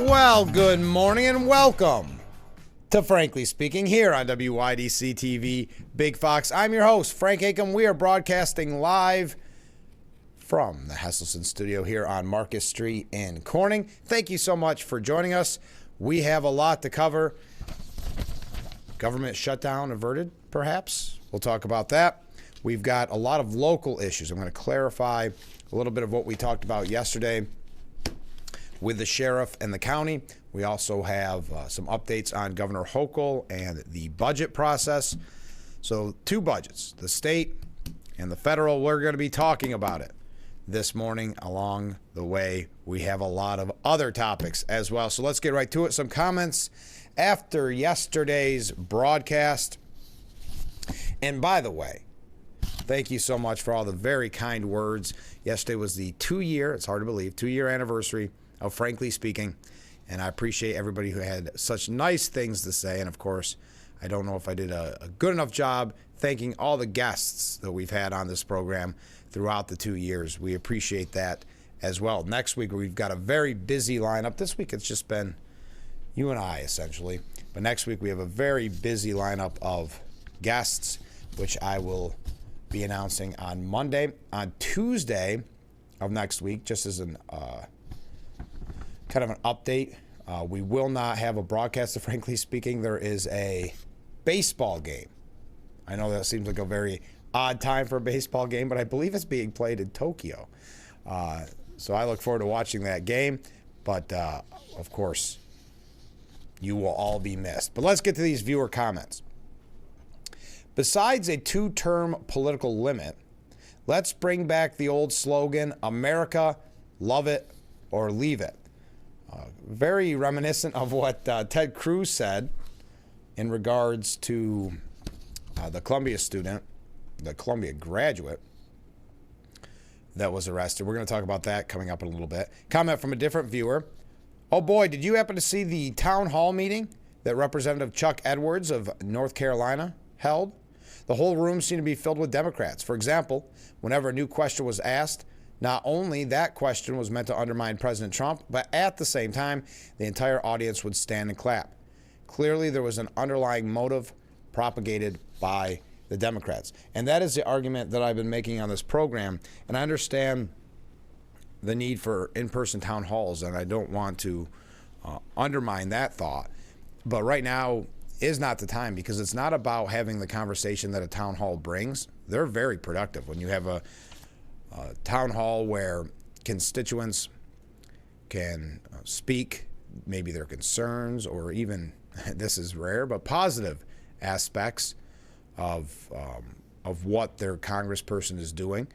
Well, good morning and welcome to Frankly Speaking here on WYDC TV Big Fox. I'm your host, Frank Acom. We are broadcasting live from the Hesselson studio here on Marcus Street in Corning. Thank you so much for joining us. We have a lot to cover. Government shutdown averted, perhaps. We'll talk about that. We've got a lot of local issues. I'm going to clarify a little bit of what we talked about yesterday with the sheriff and the county. We also have some updates on Governor Hochul and the budget process. So 2 budgets, the state and the federal. We're going to be talking about it this morning. Along the way, we have a lot of other topics as well. So let's get right to it. Some comments after yesterday's broadcast. And by the way, thank you so much for all the very kind words. Yesterday was the 2-year, it's hard to believe, 2-year anniversary of Frankly Speaking, and I appreciate everybody who had such nice things to say. And of course, I don't know if I did a good enough job thanking all the guests that we've had on this program throughout the 2 years. We appreciate that as well. Next week, we've got a very busy lineup. This week, it's just been you and I, essentially. But next week, we have a very busy lineup of guests, which I will be announcing on Monday. On Tuesday of next week, just as an kind of an update, we will not have a broadcast of Frankly Speaking. There is a baseball game. I know that seems like a very odd time for a baseball game, but I believe it's being played in Tokyo. So I look forward to watching that game. But, of course, you will all be missed. But let's get to these viewer comments. Besides a 2-term political limit, let's bring back the old slogan, America, love it or leave it. Very reminiscent of what Ted Cruz said in regards to the Columbia student, the Columbia graduate that was arrested. We're going to talk about that coming up in a little bit. Comment from a different viewer. Oh boy, did you happen to see the town hall meeting that Representative Chuck Edwards of North Carolina held? The whole room seemed to be filled with Democrats. For example, whenever a new question was asked, not only that question was meant to undermine President Trump, but at the same time, the entire audience would stand and clap. Clearly, there was an underlying motive propagated by the Democrats. And that is the argument that I've been making on this program. And I understand the need for in-person town halls, and I don't want to undermine that thought. But right now is not the time, because it's not about having the conversation that a town hall brings. They're very productive. When you have a town hall where constituents can speak maybe their concerns or even, this is rare, but positive aspects of what their congressperson is doing,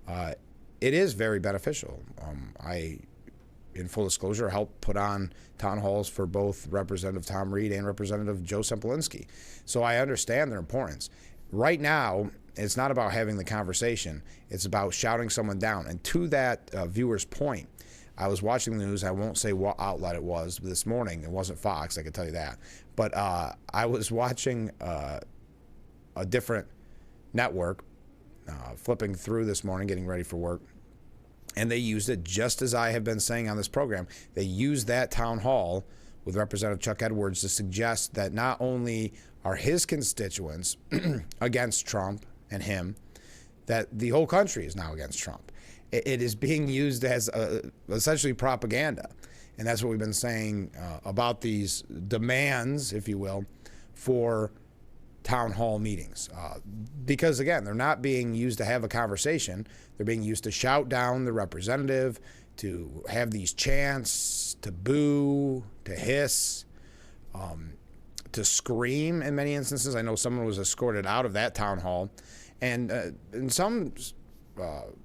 it is very beneficial. I, in full disclosure, helped put on town halls for both Representative Tom Reed and Representative Joe Sempolinski. So I understand their importance. Right now, it's not about having the conversation. It's about shouting someone down. And to that viewer's point, I was watching the news. I won't say what outlet it was this morning. It wasn't Fox, I can tell you that. But I was watching a different network, flipping through this morning, getting ready for work. And they used it just as I have been saying on this program. They used that town hall with Representative Chuck Edwards to suggest that not only are his constituents against Trump and him, that the whole country is now against Trump. It is being used as essentially propaganda. And that's what we've been saying about these demands, if you will, for town hall meetings. Because, again, they're not being used to have a conversation. They're being used to shout down the representative, to have these chants, to boo, to hiss, to scream in many instances. I know someone was escorted out of that town hall. And some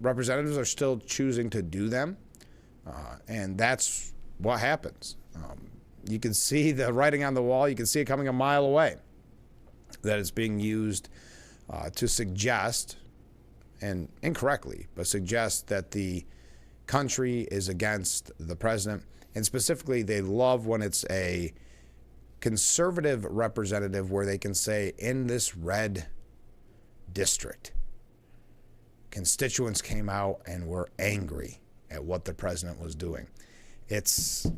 representatives are still choosing to do them. And that's what happens. You can see the writing on the wall. You can see it coming a mile away, that it's being used to suggest, and incorrectly, but suggest that the country is against the president. And specifically, they love when it's a conservative representative where they can say, in this red district, constituents came out and were angry at what the president was doing. It's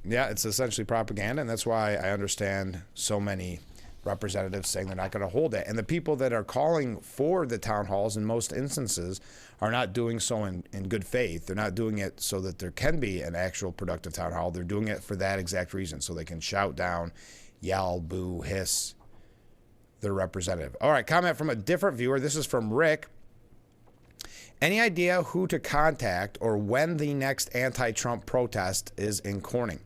Yeah, it's essentially propaganda, and that's why I understand so many representatives saying they're not going to hold it. And the people that are calling for the town halls in most instances are not doing so in good faith. They're not doing it so that there can be an actual productive town hall. They're doing it for that exact reason, so they can shout down, yell, boo, hiss their representative. All right, comment from a different viewer. This is from Rick. Any idea who to contact or when the next anti-Trump protest is in Corning?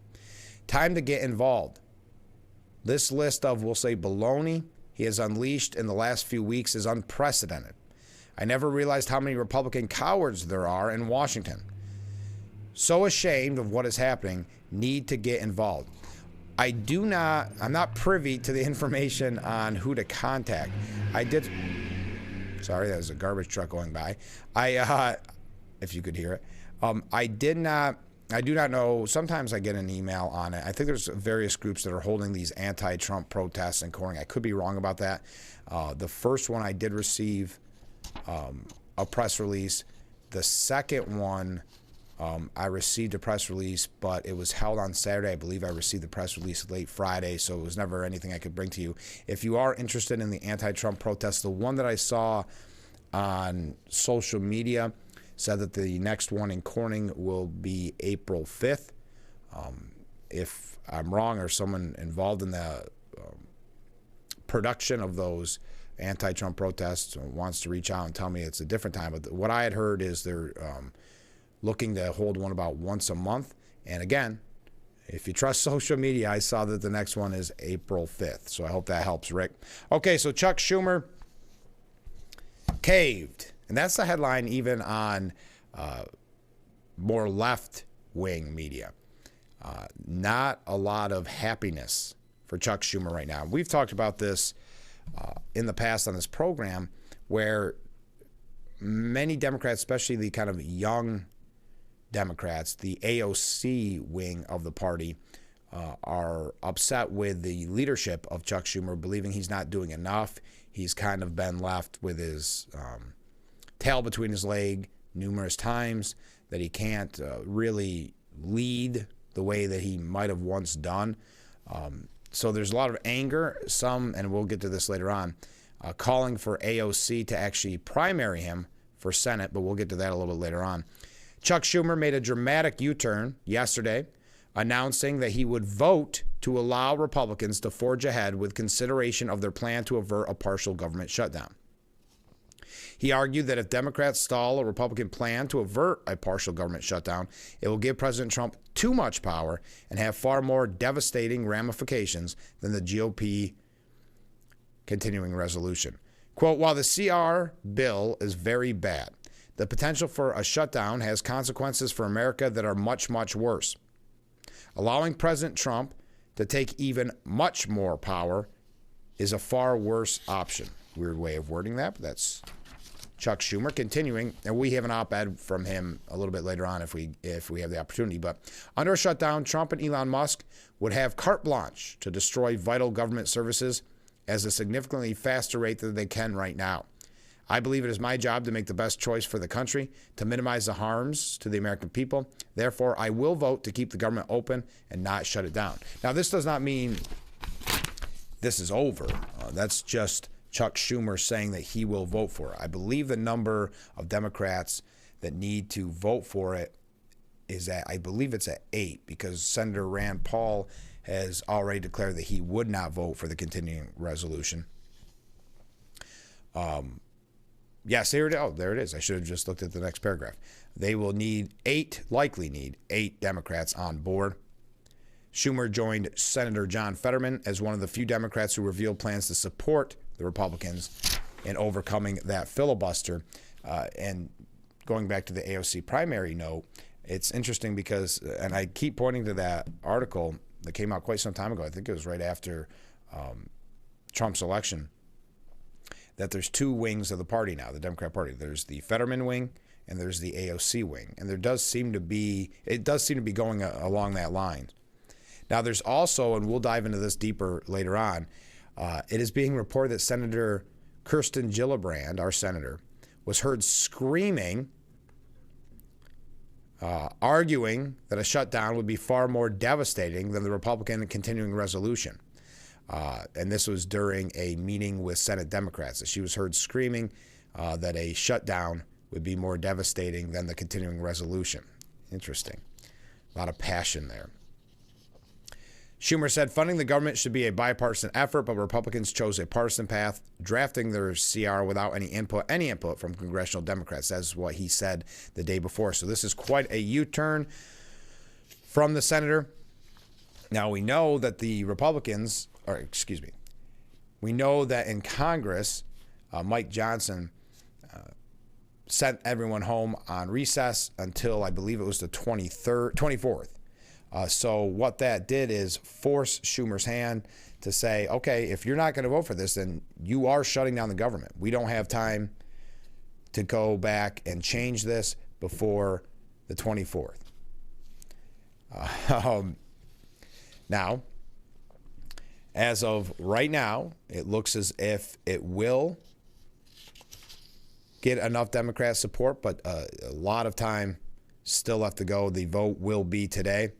Time to get involved. This list of, we'll say, baloney he has unleashed in the last few weeks is unprecedented. I never realized how many Republican cowards there are in Washington. So ashamed of what is happening, need to get involved. I'm not privy to the information on who to contact. Sorry, that was a garbage truck going by. If you could hear it. I do not know. Sometimes I get an email on it. I think there's various groups that are holding these anti-Trump protests in Corning. I could be wrong about that. The first one I did receive a press release. The second one, I received a press release, but it was held on Saturday. I believe I received the press release late Friday, so it was never anything I could bring to you. If you are interested in the anti-Trump protests, the one that I saw on social media said that the next one in Corning will be April 5th. If I'm wrong or someone involved in the production of those anti-Trump protests wants to reach out and tell me it's a different time. But what I had heard is they're looking to hold one about once a month. And again, if you trust social media, I saw that the next one is April 5th. So I hope that helps, Rick. Okay, so Chuck Schumer caved. And that's the headline even on more left-wing media. Not a lot of happiness for Chuck Schumer right now. We've talked about this in the past on this program, where many Democrats, especially the kind of young Democrats, the AOC wing of the party, are upset with the leadership of Chuck Schumer, believing he's not doing enough. He's kind of been left with his tail between his leg numerous times, that he can't really lead the way that he might have once done. So there's a lot of anger, some, and we'll get to this later on, calling for AOC to actually primary him for Senate, but we'll get to that a little bit later on. Chuck Schumer made a dramatic U-turn yesterday, announcing that he would vote to allow Republicans to forge ahead with consideration of their plan to avert a partial government shutdown. He argued that if Democrats stall a Republican plan to avert a partial government shutdown, it will give President Trump too much power and have far more devastating ramifications than the GOP continuing resolution. Quote, while the CR bill is very bad, the potential for a shutdown has consequences for America that are much, much worse. Allowing President Trump to take even much more power is a far worse option. Weird way of wording that, but that's Chuck Schumer continuing, and we have an op-ed from him a little bit later on if we have the opportunity. But under a shutdown, Trump and Elon Musk would have carte blanche to destroy vital government services at a significantly faster rate than they can right now. I believe it is my job to make the best choice for the country, to minimize the harms to the American people. Therefore, I will vote to keep the government open and not shut it down. Now, this does not mean this is over. That's just Chuck Schumer saying that he will vote for it. I believe the number of Democrats that need to vote for it is I believe it's at 8, because Senator Rand Paul has already declared that he would not vote for the continuing resolution. Yes, there it is. I should have just looked at the next paragraph. They will likely need 8 Democrats on board. Schumer joined Senator John Fetterman as one of the few Democrats who revealed plans to support the Republicans in overcoming that filibuster. And going back to the AOC primary note, it's interesting because, and I keep pointing to that article that came out quite some time ago, I think it was right after Trump's election, that there's 2 wings of the party now, the Democrat Party. There's the Fetterman wing and there's the AOC wing. And it does seem to be going along that line. Now, there's also, and we'll dive into this deeper later on, it is being reported that Senator Kirsten Gillibrand, our senator, was heard screaming arguing that a shutdown would be far more devastating than the Republican continuing resolution. And this was during a meeting with Senate Democrats. She was heard screaming that a shutdown would be more devastating than the continuing resolution. Interesting. A lot of passion there. Schumer said funding the government should be a bipartisan effort, but Republicans chose a partisan path, drafting their CR without any input from congressional Democrats. That's what he said the day before. So this is quite a U-turn from the senator. Now we know that the Republicans, we know that in Congress, Mike Johnson sent everyone home on recess until I believe it was the 24th. So what that did is force Schumer's hand to say, okay, if you're not going to vote for this, then you are shutting down the government. We don't have time to go back and change this before the 24th. Now, as of right now, it looks as if it will get enough Democrat support, but a lot of time still left to go. The vote will be today.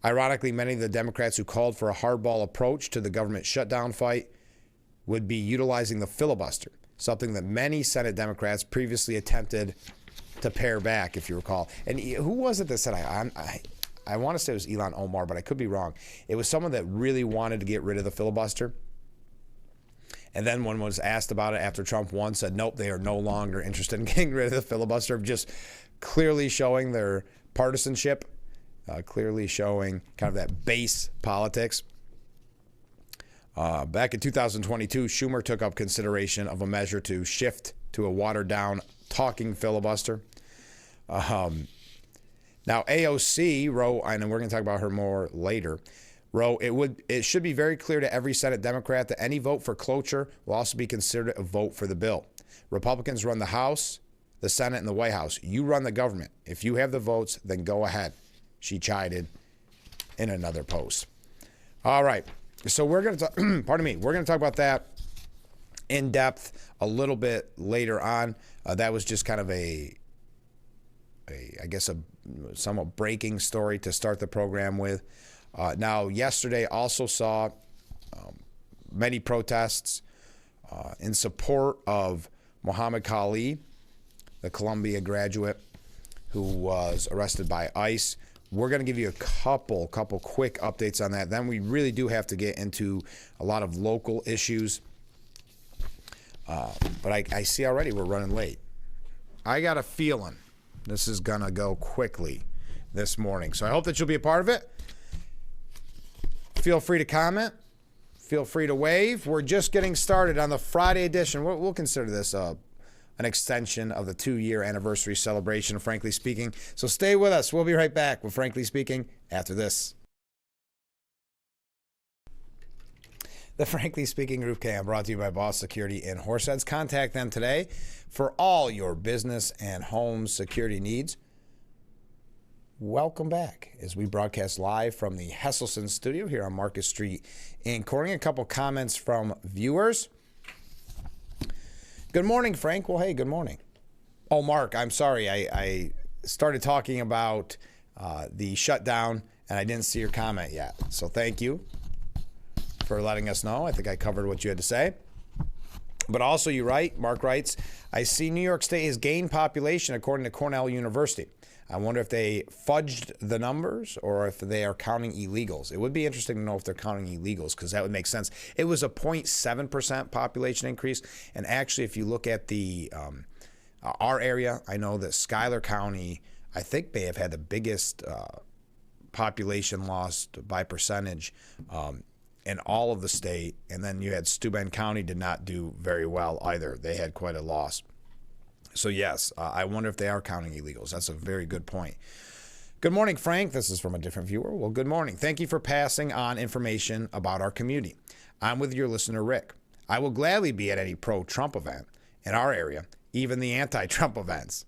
Ironically, many of the Democrats who called for a hardball approach to the government shutdown fight would be utilizing the filibuster, something that many Senate Democrats previously attempted to pare back, if you recall. And who was it that said, I want to say it was Ilhan Omar, but I could be wrong. It was someone that really wanted to get rid of the filibuster. And then when was asked about it after Trump won, said, nope, they are no longer interested in getting rid of the filibuster, just clearly showing their partisanship. Clearly showing kind of that base politics. Back in 2022, Schumer took up consideration of a measure to shift to a watered-down talking filibuster. Now, AOC wrote, and we're going to talk about her more later, wrote, it should be very clear to every Senate Democrat that any vote for cloture will also be considered a vote for the bill. Republicans run the House, the Senate, and the White House. You run the government. If you have the votes, then go ahead. She chided in another post. All right. So we're going to talk, we're going to talk about that in depth a little bit later on. That was just kind of a somewhat breaking story to start the program with. Now, yesterday also saw many protests in support of Muhammad Khalid, the Columbia graduate who was arrested by ICE. We're going to give you a couple quick updates on that. Then we really do have to get into a lot of local issues. But I see already we're running late. I got a feeling this is going to go quickly this morning. So I hope that you'll be a part of it. Feel free to comment. Feel free to wave. We're just getting started on the Friday edition. We'll consider this an extension of the 2-year anniversary celebration of Frankly Speaking. So stay with us. We'll be right back with Frankly Speaking after this. The Frankly Speaking Roof Cam brought to you by Boss Security in Horseheads. Contact them today for all your business and home security needs. Welcome back as we broadcast live from the Hesselson studio here on Market Street in Corning. A couple comments from viewers. Good morning, Frank. Well, hey, good morning. Oh, Mark, I'm sorry. I started talking about the shutdown, and I didn't see your comment yet. So thank you for letting us know. I think I covered what you had to say. But also, you're right. Mark writes, I see New York State has gained population according to Cornell University. I wonder if they fudged the numbers or if they are counting illegals. It would be interesting to know if they're counting illegals because that would make sense. It was a 0.7% population increase. And actually, if you look at the our area, I know that Schuyler County, I think may have had the biggest population loss by percentage in all of the state. And then you had Steuben County did not do very well either. They had quite a loss. So yes, I wonder if they are counting illegals. That's a very good point. Good morning, Frank. This is from a different viewer. Well, good morning. Thank you for passing on information about our community. I'm with your listener, Rick. I will gladly be at any pro-Trump event in our area, even the anti-Trump events.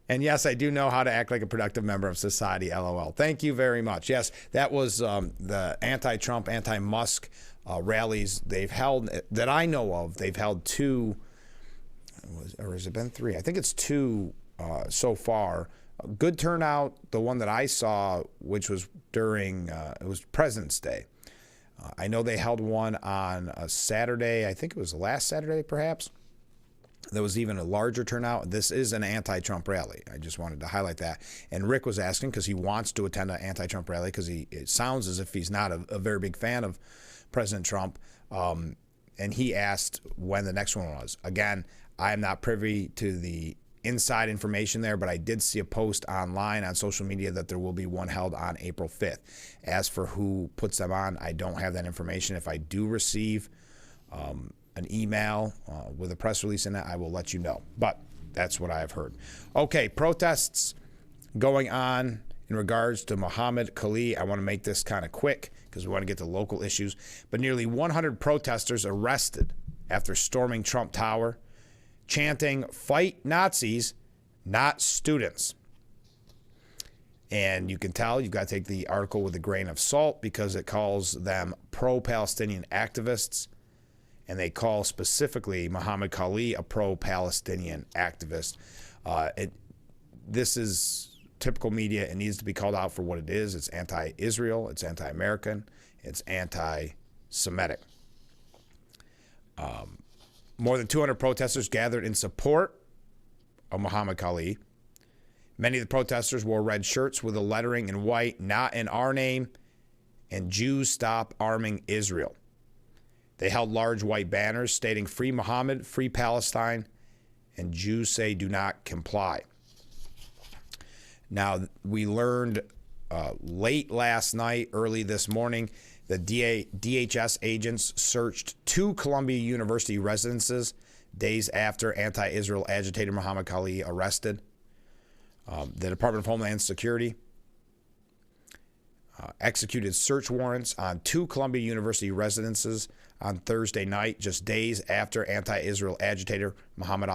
And yes, I do know how to act like a productive member of society, LOL. Thank you very much. Yes, that was the anti-Trump, anti-Musk rallies they've held that I know of. They've held two. Or has it been 3? I think it's 2 so far. A good turnout, the one that I saw, which was during, it was President's Day. I know they held one on a Saturday. I think it was last Saturday, perhaps. There was even a larger turnout. This is an anti-Trump rally. I just wanted to highlight that. And Rick was asking because he wants to attend an anti-Trump rally because it sounds as if he's not a very big fan of President Trump. And he asked when the next one was. Again, I am not privy to the inside information there, but I did see a post online on social media that there will be one held on April 5th. As for who puts them on, I don't have that information. If I do receive an email with a press release in it, I will let you know. But that's what I have heard. Okay, protests going on in regards to Muhammad Khalil. I want to make this kind of quick because we want to get to local issues. But nearly 100 protesters arrested after storming Trump Tower, chanting, "Fight Nazis, not students." And you can tell you've got to take the article with a grain of salt because it calls them pro-Palestinian activists. And they call specifically Muhammad Khalil a pro-Palestinian activist. This is typical media. It needs to be called out for what it is. It's anti-Israel. It's anti-American. It's anti-Semitic. More than 200 protesters gathered in support of Muhammad Khalil. Many of the protesters wore red shirts with the lettering in white, "Not in our name," and "Jews stop arming Israel." They held large white banners stating "Free Muhammad, Free Palestine," and "Jews say do not comply." Now, we learned late last night, early this morning, that DHS agents searched 2 Columbia University residences days after anti-Israel agitator Muhammad Khalil arrested. The Department of Homeland Security executed search warrants on 2 Columbia University residences on Thursday night, just days after anti-Israel agitator Muhammad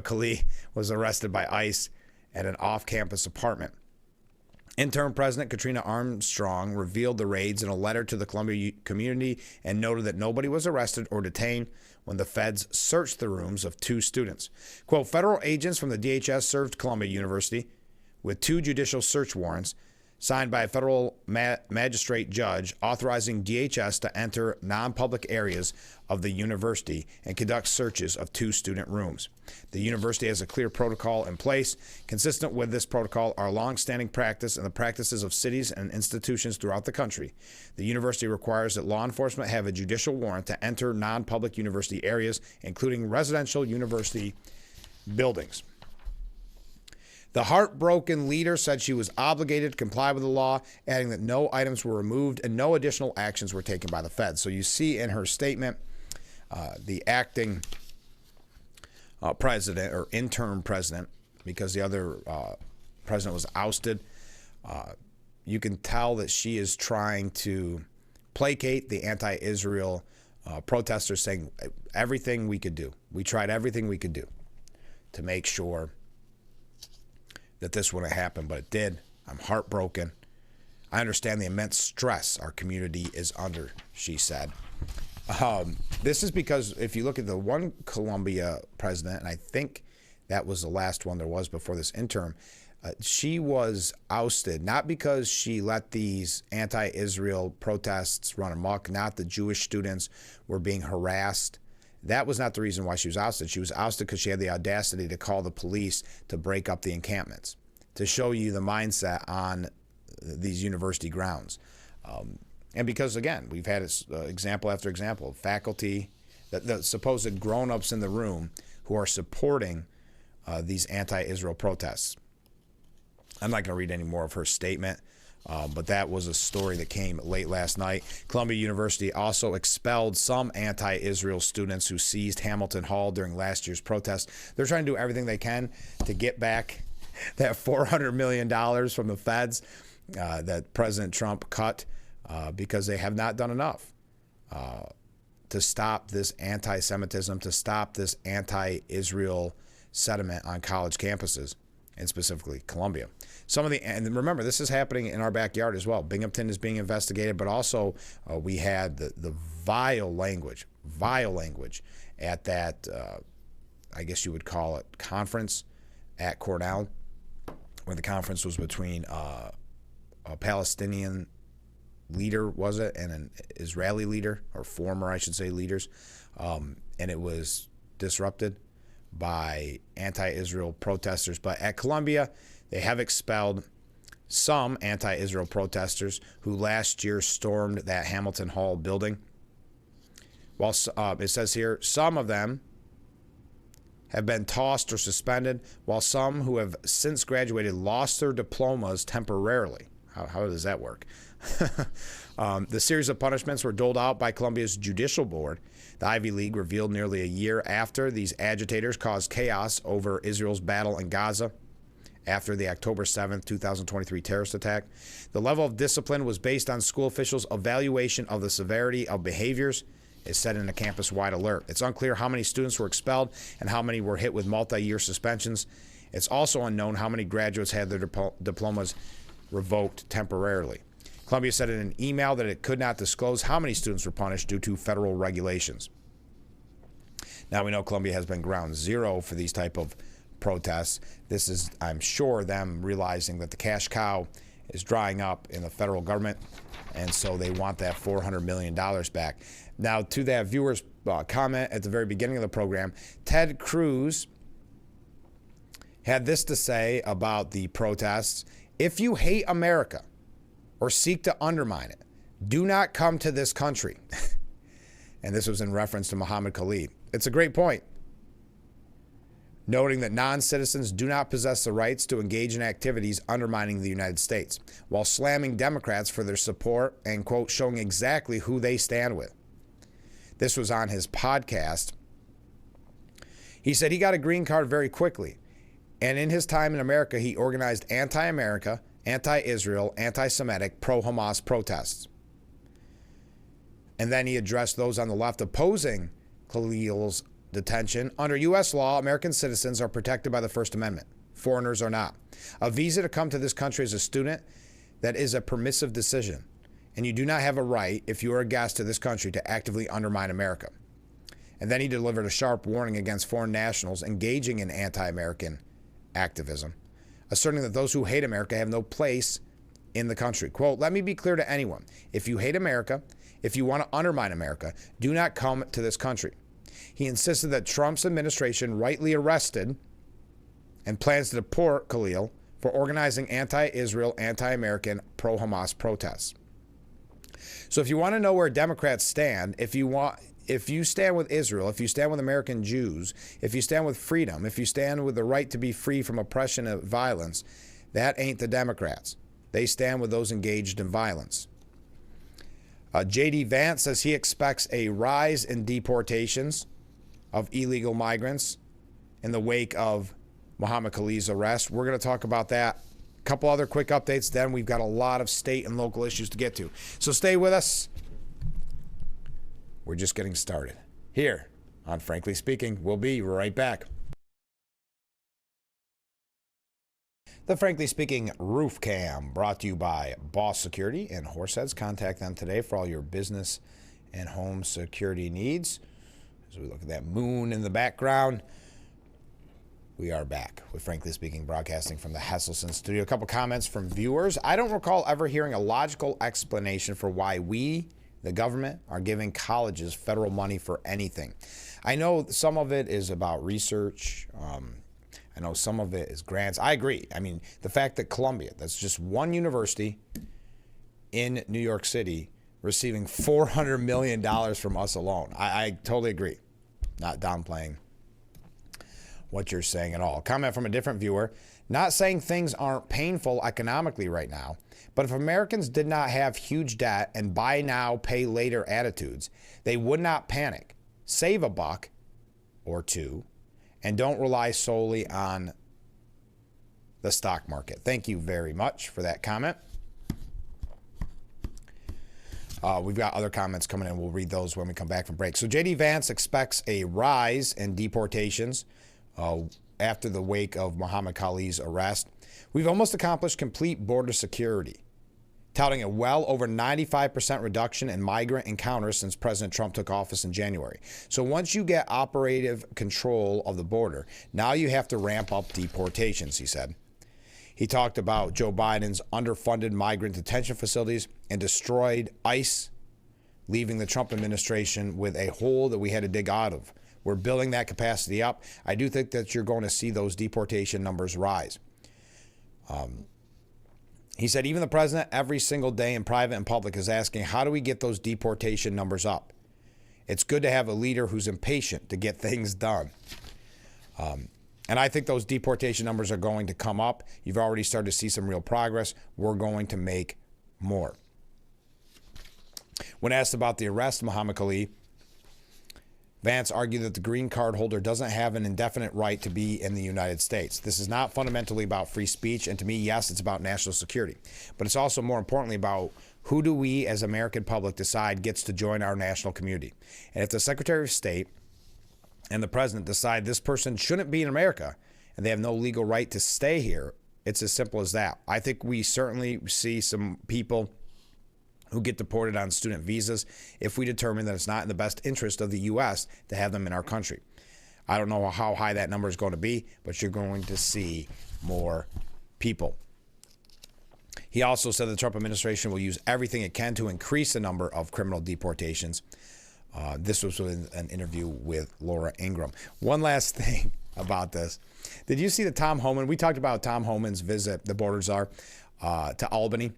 Khalil was arrested by ICE at an off-campus apartment. Interim President Katrina Armstrong revealed the raids in a letter to the Columbia community and noted that nobody was arrested or detained when the feds searched the rooms of 2 students. Quote, "Federal agents from the DHS served Columbia University with 2 judicial search warrants signed by a federal magistrate judge authorizing DHS to enter non-public areas of the university and conduct searches of 2 student rooms. The university has a clear protocol in place. Consistent with this protocol are long-standing practice and the practices of cities and institutions throughout the country. The university requires that law enforcement have a judicial warrant to enter non-public university areas, including residential university buildings." The heartbroken leader said she was obligated to comply with the law, adding that no items were removed and no additional actions were taken by the feds. So you see in her statement, the acting president or interim president, because the other president was ousted, you can tell that she is trying to placate the anti-Israel protesters, saying everything we could do. We tried everything we could do to make sure that this wouldn't happen, but it did. I'm heartbroken. I understand the immense stress our community is under, she said. This is because if you look at the one Columbia president, and I think that was the last one there was before this interim, she was ousted, not because she let these anti-Israel protests run amok, not the Jewish students were being harassed. That was not the reason why she was ousted. She was ousted because she had the audacity to call the police to break up the encampments, to show you the mindset on these university grounds. And because, again, we've had example after example of faculty, the supposed grown-ups in the room who are supporting these anti-Israel protests. I'm not going to read any more of her statement. But that was a story that came late last night. Columbia University also expelled some anti-Israel students who seized Hamilton Hall during last year's protest. They're trying to do everything they can to get back that $400 million from the feds that President Trump cut because they have not done enough to stop this anti-Semitism, to stop this anti-Israel sentiment on college campuses, and specifically Columbia. And remember, this is happening in our backyard as well. Binghamton is being investigated, but also we had the vile language at that I guess you would call it, conference at Cornell, where the conference was between a Palestinian leader, was it, and an Israeli leader, or former, I should say, leaders, and it was disrupted by anti-Israel protesters. But at Columbia, they have expelled some anti-Israel protesters who last year stormed that Hamilton Hall building. While it says here, some of them have been tossed or suspended, while some who have since graduated lost their diplomas temporarily. How does that work? The series of punishments were doled out by Columbia's judicial board. The Ivy League revealed nearly a year after these agitators caused chaos over Israel's battle in Gaza after the October 7th, 2023 terrorist attack. The level of discipline was based on school officials' evaluation of the severity of behaviors. It said in a campus-wide alert. It's unclear how many students were expelled and how many were hit with multi-year suspensions. It's also unknown how many graduates had their diplomas revoked temporarily. Columbia said in an email that it could not disclose how many students were punished due to federal regulations. Now we know Columbia has been ground zero for these type of protests. This is, I'm sure, them realizing that the cash cow is drying up in the federal government, and so they want that $400 million back. Now, to that viewer's comment at the very beginning of the program, Ted Cruz had this to say about the protests. If you hate America or seek to undermine it, do not come to this country. And this was in reference to Muhammad Khalid. It's a great point, noting that non-citizens do not possess the rights to engage in activities undermining the United States, while slamming Democrats for their support and, quote, showing exactly who they stand with. This was on his podcast. He said he got a green card very quickly, and in his time in America, he organized anti-America, anti-Israel, anti-Semitic, pro-Hamas protests. And then he addressed those on the left opposing Khalil's detention. Under U.S. law, American citizens are protected by the First Amendment. Foreigners are not. A visa to come to this country as a student, that is a permissive decision. And you do not have a right, if you are a guest to this country, to actively undermine America. And then he delivered a sharp warning against foreign nationals engaging in anti-American activism, asserting that those who hate America have no place in the country. Quote, let me be clear to anyone. If you hate America, if you want to undermine America, do not come to this country. He insisted that Trump's administration rightly arrested and plans to deport Khalil for organizing anti-Israel, anti-American, pro-Hamas protests. So if you want to know where Democrats stand, if you stand with Israel, if you stand with American Jews, if you stand with freedom, if you stand with the right to be free from oppression and violence, that ain't the Democrats. They stand with those engaged in violence. J.D. Vance says he expects a rise in deportations of illegal migrants in the wake of Muhammad Khalil's arrest. We're going to talk about that. A couple other quick updates, then we've got a lot of state and local issues to get to. So stay with us. We're just getting started here on Frankly Speaking. We'll be right back. The Frankly Speaking Roof Cam, brought to you by Boss Security and Horseheads. Contact them today for all your business and home security needs. As we look at that moon in the background, we are back with Frankly Speaking, broadcasting from the Hesselson studio. A couple comments from viewers. I don't recall ever hearing a logical explanation for why we, the government, are giving colleges federal money for anything. I know some of it is about research. I know some of it is grants. I agree. I mean, the fact that Columbia, that's just one university in New York City, receiving $400 million from us alone. I totally agree. Not downplaying what you're saying at all. Comment from a different viewer. Not saying things aren't painful economically right now, but if Americans did not have huge debt and buy now, pay later attitudes, they would not panic. Save a buck or two and don't rely solely on the stock market. Thank you very much for that comment. We've got other comments coming in. We'll read those when we come back from break. So J.D. Vance expects a rise in deportations after the wake of Muhammad Khalil's arrest. We've almost accomplished complete border security. touting a well over 95% reduction in migrant encounters since President Trump took office in January. So once you get operative control of the border, now you have to ramp up deportations, he said. He talked about Joe Biden's underfunded migrant detention facilities and destroyed ICE, leaving the Trump administration with a hole that we had to dig out of. We're building that capacity up. I do think that you're going to see those deportation numbers rise. He said even the president every single day in private and public is asking, how do we get those deportation numbers up? It's good to have a leader who's impatient to get things done. And I think those deportation numbers are going to come up. You've already started to see some real progress. We're going to make more. When asked about the arrest of Muhammad Khalid, Vance argued that the green card holder doesn't have an indefinite right to be in the United States. This is not fundamentally about free speech, and to me, yes, it's about national security. But it's also more importantly about who do we as American public decide gets to join our national community. And if the Secretary of State and the President decide this person shouldn't be in America and they have no legal right to stay here, it's as simple as that. I think we certainly see some people who get deported on student visas if we determine that it's not in the best interest of the U.S. to have them in our country. I don't know how high that number is going to be, but you're going to see more people. He also said the Trump administration will use everything it can to increase the number of criminal deportations. This was in an interview with Laura Ingraham. One last thing about this. Did you see that Tom Homan, we talked about Tom Homan's visit, the border czar, to Albany.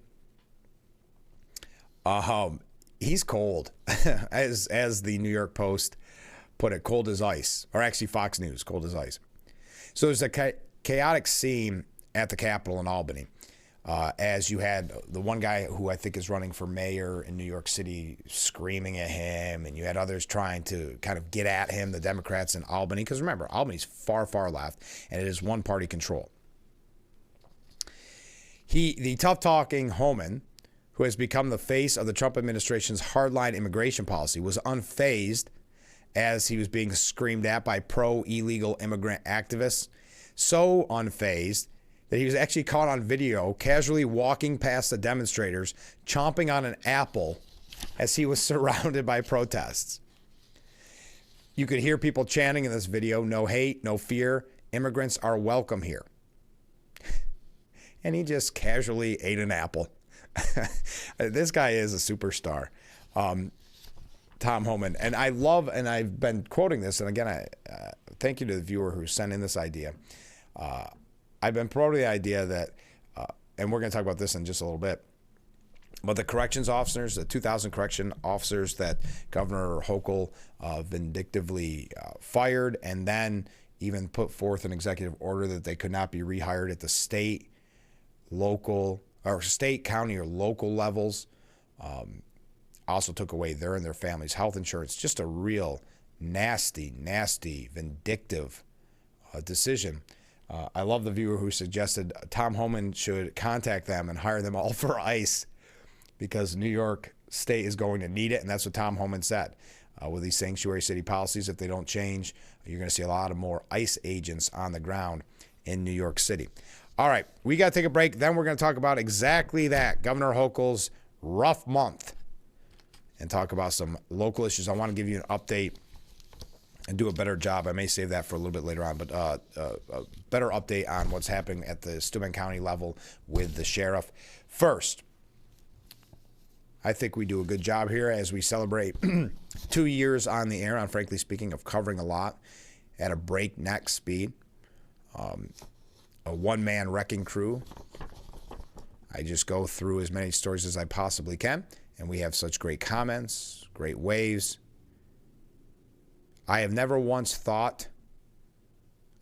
He's cold, as the New York Post put it, cold as ice, or actually Fox News, cold as ice. So there's a chaotic scene at the Capitol in Albany, as you had the one guy who I think is running for mayor in New York City screaming at him, and you had others trying to kind of get at him, the Democrats in Albany, because remember, Albany's far, far left, and it is one-party control. The tough-talking Homan, who has become the face of the Trump administration's hardline immigration policy, was unfazed as he was being screamed at by pro-illegal immigrant activists. So unfazed that he was actually caught on video casually walking past the demonstrators, chomping on an apple as he was surrounded by protests. You could hear people chanting in this video, "No hate, no fear, immigrants are welcome here." And he just casually ate an apple. This guy is a superstar, Tom Homan. And I love, and I've been quoting this, and again, I thank you to the viewer who sent in this idea. I've been promoting the idea that, and we're going to talk about this in just a little bit, but the corrections officers, the 2,000 correction officers that Governor Hochul vindictively fired, and then even put forth an executive order that they could not be rehired at the state, local, or state, county, or local levels. Also took away their and their family's health insurance. Just a real nasty, nasty, vindictive decision. I love the viewer who suggested Tom Homan should contact them and hire them all for ICE, because New York State is going to need it, and that's what Tom Homan said. With these sanctuary city policies, if they don't change, you're going to see a lot of more ICE agents on the ground in New York City. All right, we got to take a break. Then we're going to talk about exactly that, Governor Hochul's rough month, and talk about some local issues. I want to give you an update and do a better job. I may save that for a little bit later on, but a better update on what's happening at the Steuben County level with the sheriff. First, I think we do a good job here as we celebrate 2 years on the air, on Frankly Speaking, of covering a lot at a breakneck speed. A one-man wrecking crew. I just go through as many stories as I possibly can, and we have such great comments, great waves. I have never once thought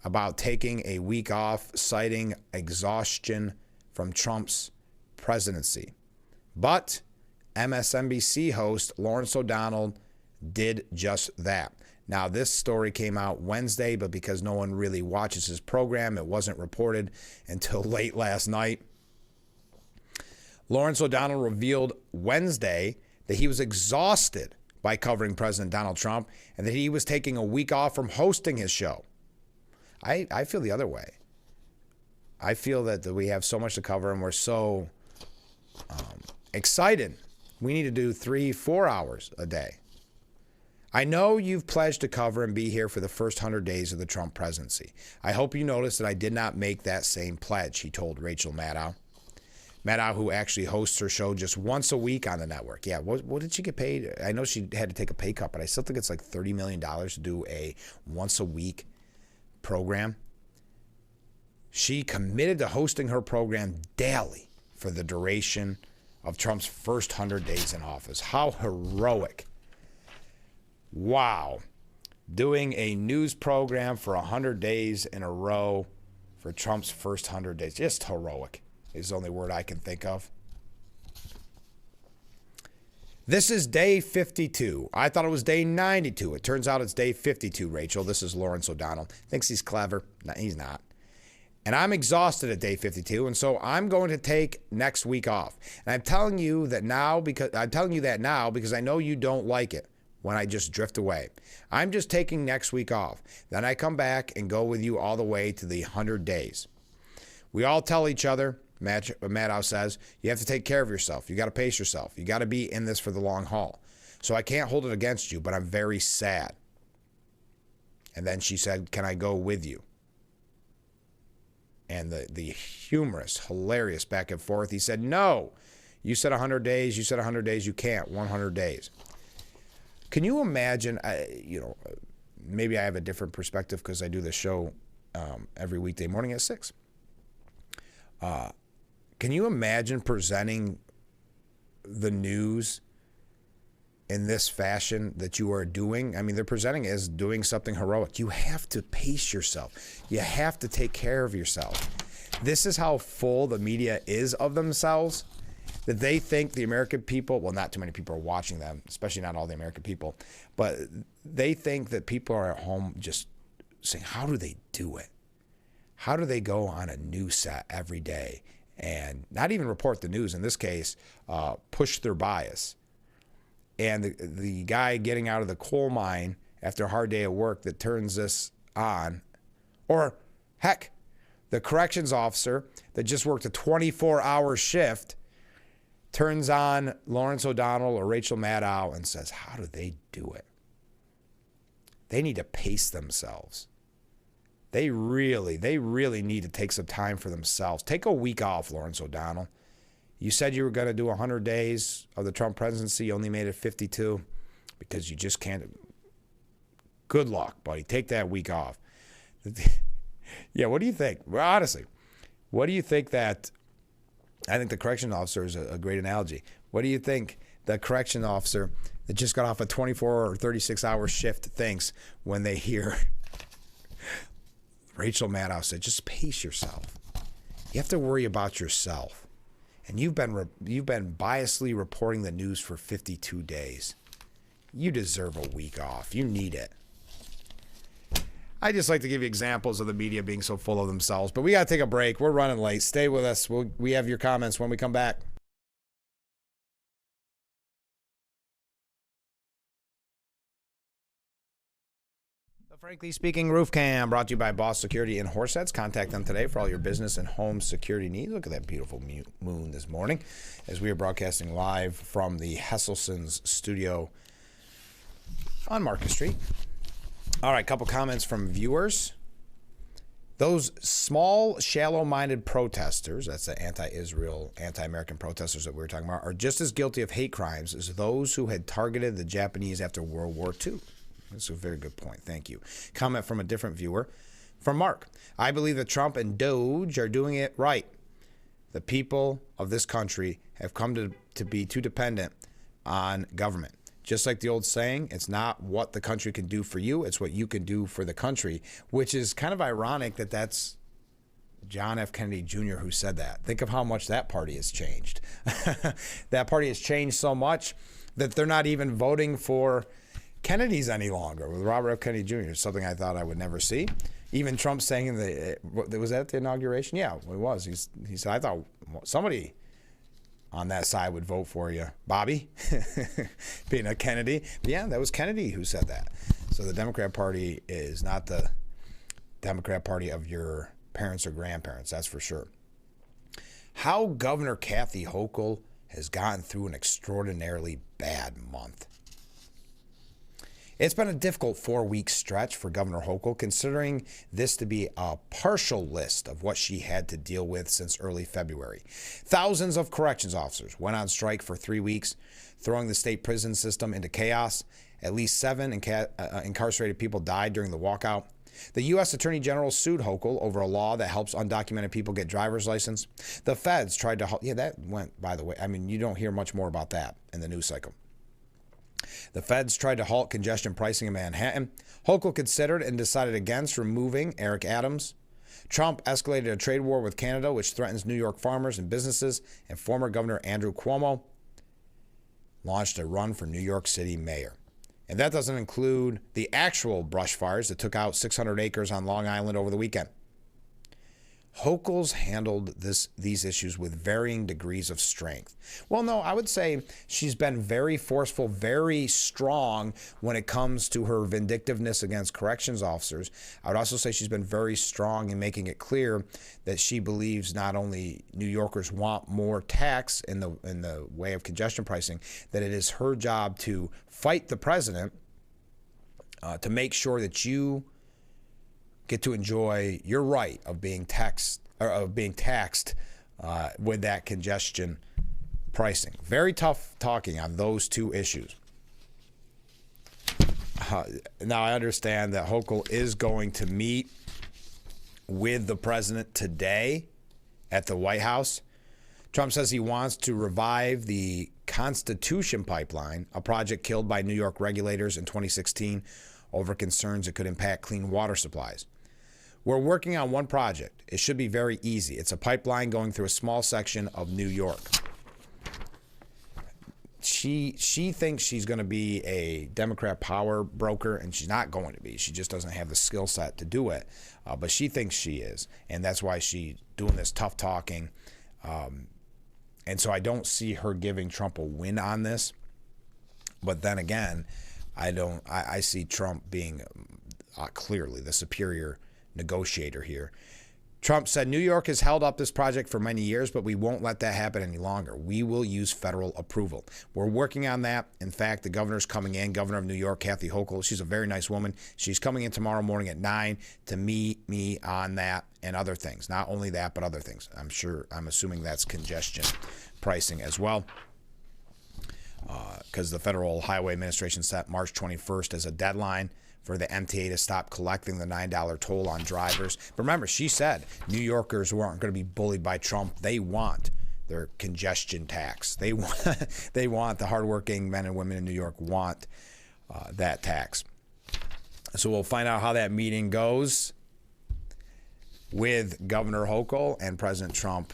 about taking a week off, citing exhaustion from Trump's presidency. But MSNBC host Lawrence O'Donnell did just that. Now, this story came out Wednesday, but because no one really watches his program, it wasn't reported until late last night. Lawrence O'Donnell revealed Wednesday that he was exhausted by covering President Donald Trump and that he was taking a week off from hosting his show. I feel the other way. I feel that we have so much to cover and we're so Excited. We need to do 3-4 hours a day. I know you've pledged to cover and be here for the first 100 days of the Trump presidency. I hope you notice that I did not make that same pledge, he told Rachel Maddow. Maddow, who actually hosts her show just once a week on the network. Yeah, what did she get paid? I know she had to take a pay cut, but I still think it's like $30 million to do a once-a-week program. She committed to hosting her program daily for the duration of Trump's first 100 days in office. How heroic. Wow. Doing a news program for 100 days in a row for Trump's first 100 days. Just heroic is the only word I can think of. This is day 52. I thought it was day 92. It turns out it's day 52, Rachel. This is Lawrence O'Donnell. Thinks he's clever. No, he's not. And I'm exhausted at day 52, and so I'm going to take next week off. And I'm telling you that now because I know you don't like it when I just drift away. I'm just taking next week off. Then I come back and go with you all the way to the 100 days. We all tell each other, Maddow says, you have to take care of yourself. You got to pace yourself. You got to be in this for the long haul. So I can't hold it against you, but I'm very sad. And then she said, can I go with you? And the humorous, hilarious back and forth. He said, no, you said 100 days. You said 100 days. You can't. 100 days. Can you imagine, maybe I have a different perspective because I do the show every weekday morning at 6. Can you imagine presenting the news in this fashion that you are doing? I mean, they're presenting it as doing something heroic. You have to pace yourself. You have to take care of yourself. This is how full the media is of themselves, that they think the American people, well, not too many people are watching them, especially not all the American people, but they think that people are at home just saying, how do they do it? How do they go on a news set every day and not even report the news, in this case, push their bias? And the guy getting out of the coal mine after a hard day of work that turns this on, or heck, the corrections officer that just worked a 24-hour shift turns on Lawrence O'Donnell or Rachel Maddow and says, how do they do it? They need to pace themselves. They really need to take some time for themselves. Take a week off, Lawrence O'Donnell. You said you were going to do 100 days of the Trump presidency. You only made it 52 because you just can't. Good luck, buddy. Take that week off. Yeah, what do you think? Well, honestly, what do you think that, I think the correction officer is a great analogy. What do you think the correction officer that just got off a 24 or 36-hour shift thinks when they hear Rachel Maddow say, just pace yourself. You have to worry about yourself. And you've been biasly reporting the news for 52 days. You deserve a week off. You need it. I just like to give you examples of the media being so full of themselves. But we got to take a break. We're running late. Stay with us. We have your comments when we come back. The Frankly Speaking Roof Cam, brought to you by Boss Security in Horseheads. Contact them today for all your business and home security needs. Look at that beautiful moon this morning as we are broadcasting live from the Hesselson's studio on Market Street. All right, couple comments from viewers. Those small, shallow-minded protesters, that's the anti-Israel, anti-American protesters that we were talking about, are just as guilty of hate crimes as those who had targeted the Japanese after World War II. That's a very good point. Thank you. Comment from a different viewer. From Mark. I believe that Trump and Doge are doing it right. The people of this country have come to be too dependent on government. Just like the old saying, it's not what the country can do for you, it's what you can do for the country, which is kind of ironic that that's John F. Kennedy Jr. who said that. Think of how much that party has changed. That party has changed so much that they're not even voting for Kennedys any longer with Robert F. Kennedy Jr., something I thought I would never see. Even Trump saying was that at the inauguration? Yeah, it was. He said, I thought somebody on that side would vote for you, Bobby, being a Kennedy. But yeah, that was Kennedy who said that. So the Democrat Party is not the Democrat Party of your parents or grandparents, that's for sure. How Governor Kathy Hochul has gotten through an extraordinarily bad month. It's been a difficult 4-week stretch for Governor Hochul, considering this to be a partial list of what she had to deal with since early February. Thousands of corrections officers went on strike for 3 weeks, throwing the state prison system into chaos. At least 7 incarcerated people died during the walkout. The U.S. Attorney General sued Hochul over a law that helps undocumented people get driver's license. The feds tried to... Yeah, that went, by the way. I mean, you don't hear much more about that in the news cycle. The feds tried to halt congestion pricing in Manhattan. Hochul considered and decided against removing Eric Adams. Trump escalated a trade war with Canada, which threatens New York farmers and businesses. And former Governor Andrew Cuomo launched a run for New York City mayor. And that doesn't include the actual brush fires that took out 600 acres on Long Island over the weekend. Hochul's handled these issues with varying degrees of strength. Well, no, I would say she's been very forceful, very strong when it comes to her vindictiveness against corrections officers. I would also say she's been very strong in making it clear that she believes not only New Yorkers want more tax in the way of congestion pricing, that it is her job to fight the president to make sure that you get to enjoy your right of being taxed with that congestion pricing. Very tough talking on those two issues. Now, I understand that Hochul is going to meet with the president today at the White House. Trump says he wants to revive the Constitution Pipeline, a project killed by New York regulators in 2016 over concerns it could impact clean water supplies. We're working on one project. It should be very easy. It's a pipeline going through a small section of New York. She thinks she's going to be a Democrat power broker, and she's not going to be. She just doesn't have the skill set to do it. But she thinks she is, and that's why she's doing this tough talking. And so I don't see her giving Trump a win on this. But then again, I see Trump being clearly the superior negotiator here. Trump said, New York has held up this project for many years, but we won't let that happen any longer. We will use federal approval. We're working on that. In fact, the governor's coming in, Governor of New York, Kathy Hochul. She's a very nice woman. She's coming in tomorrow morning at 9 to meet me on that and other things. Not only that, but other things. I'm assuming that's congestion pricing as well, because the Federal Highway Administration set March 21st as a deadline for the MTA to stop collecting the $9 toll on drivers. But remember, she said New Yorkers who aren't going to be bullied by Trump, they want their congestion tax. They want the hardworking men and women in New York want that tax. So we'll find out how that meeting goes with Governor Hochul and President Trump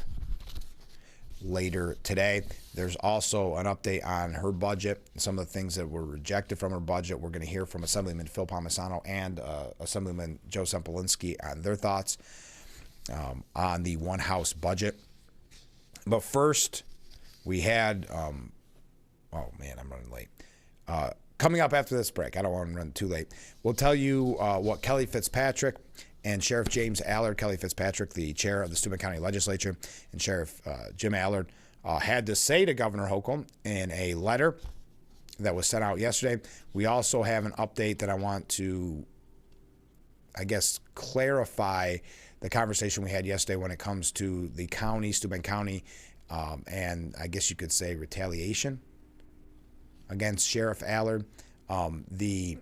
later today. There's also an update on her budget, some of the things that were rejected from her budget. We're going to hear from Assemblyman Phil Palmisano and Assemblyman Joe Sempolinski on their thoughts on the one House budget. But first, we had, oh man, I'm running late. Coming up after this break, I don't want to run too late. We'll tell you what Kelly Fitzpatrick and Sheriff James Allard, Kelly Fitzpatrick, the chair of the Steuben County Legislature, and Sheriff Jim Allard had to say to Governor Hochul in a letter that was sent out yesterday. We also have an update that I want to, I guess, clarify the conversation we had yesterday when it comes to the county, Steuben County, and I guess you could say retaliation against Sheriff Allard. The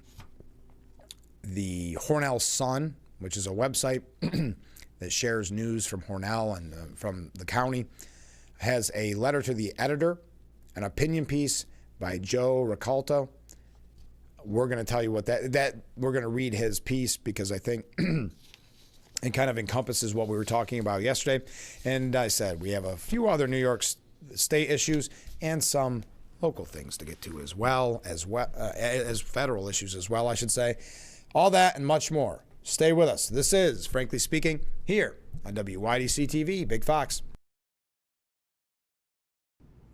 Hornell Sun, which is a website that shares news from Hornell and from the county, has a letter to the editor, an opinion piece by Joe Ricalto. We're going to tell you what that we're going to read his piece because I think it kind of encompasses what we were talking about yesterday. And I said we have a few other New York State issues and some local things to get to as federal issues as well, I should say. All that and much more. Stay with us. This is Frankly Speaking here on WYDC TV, Big Fox.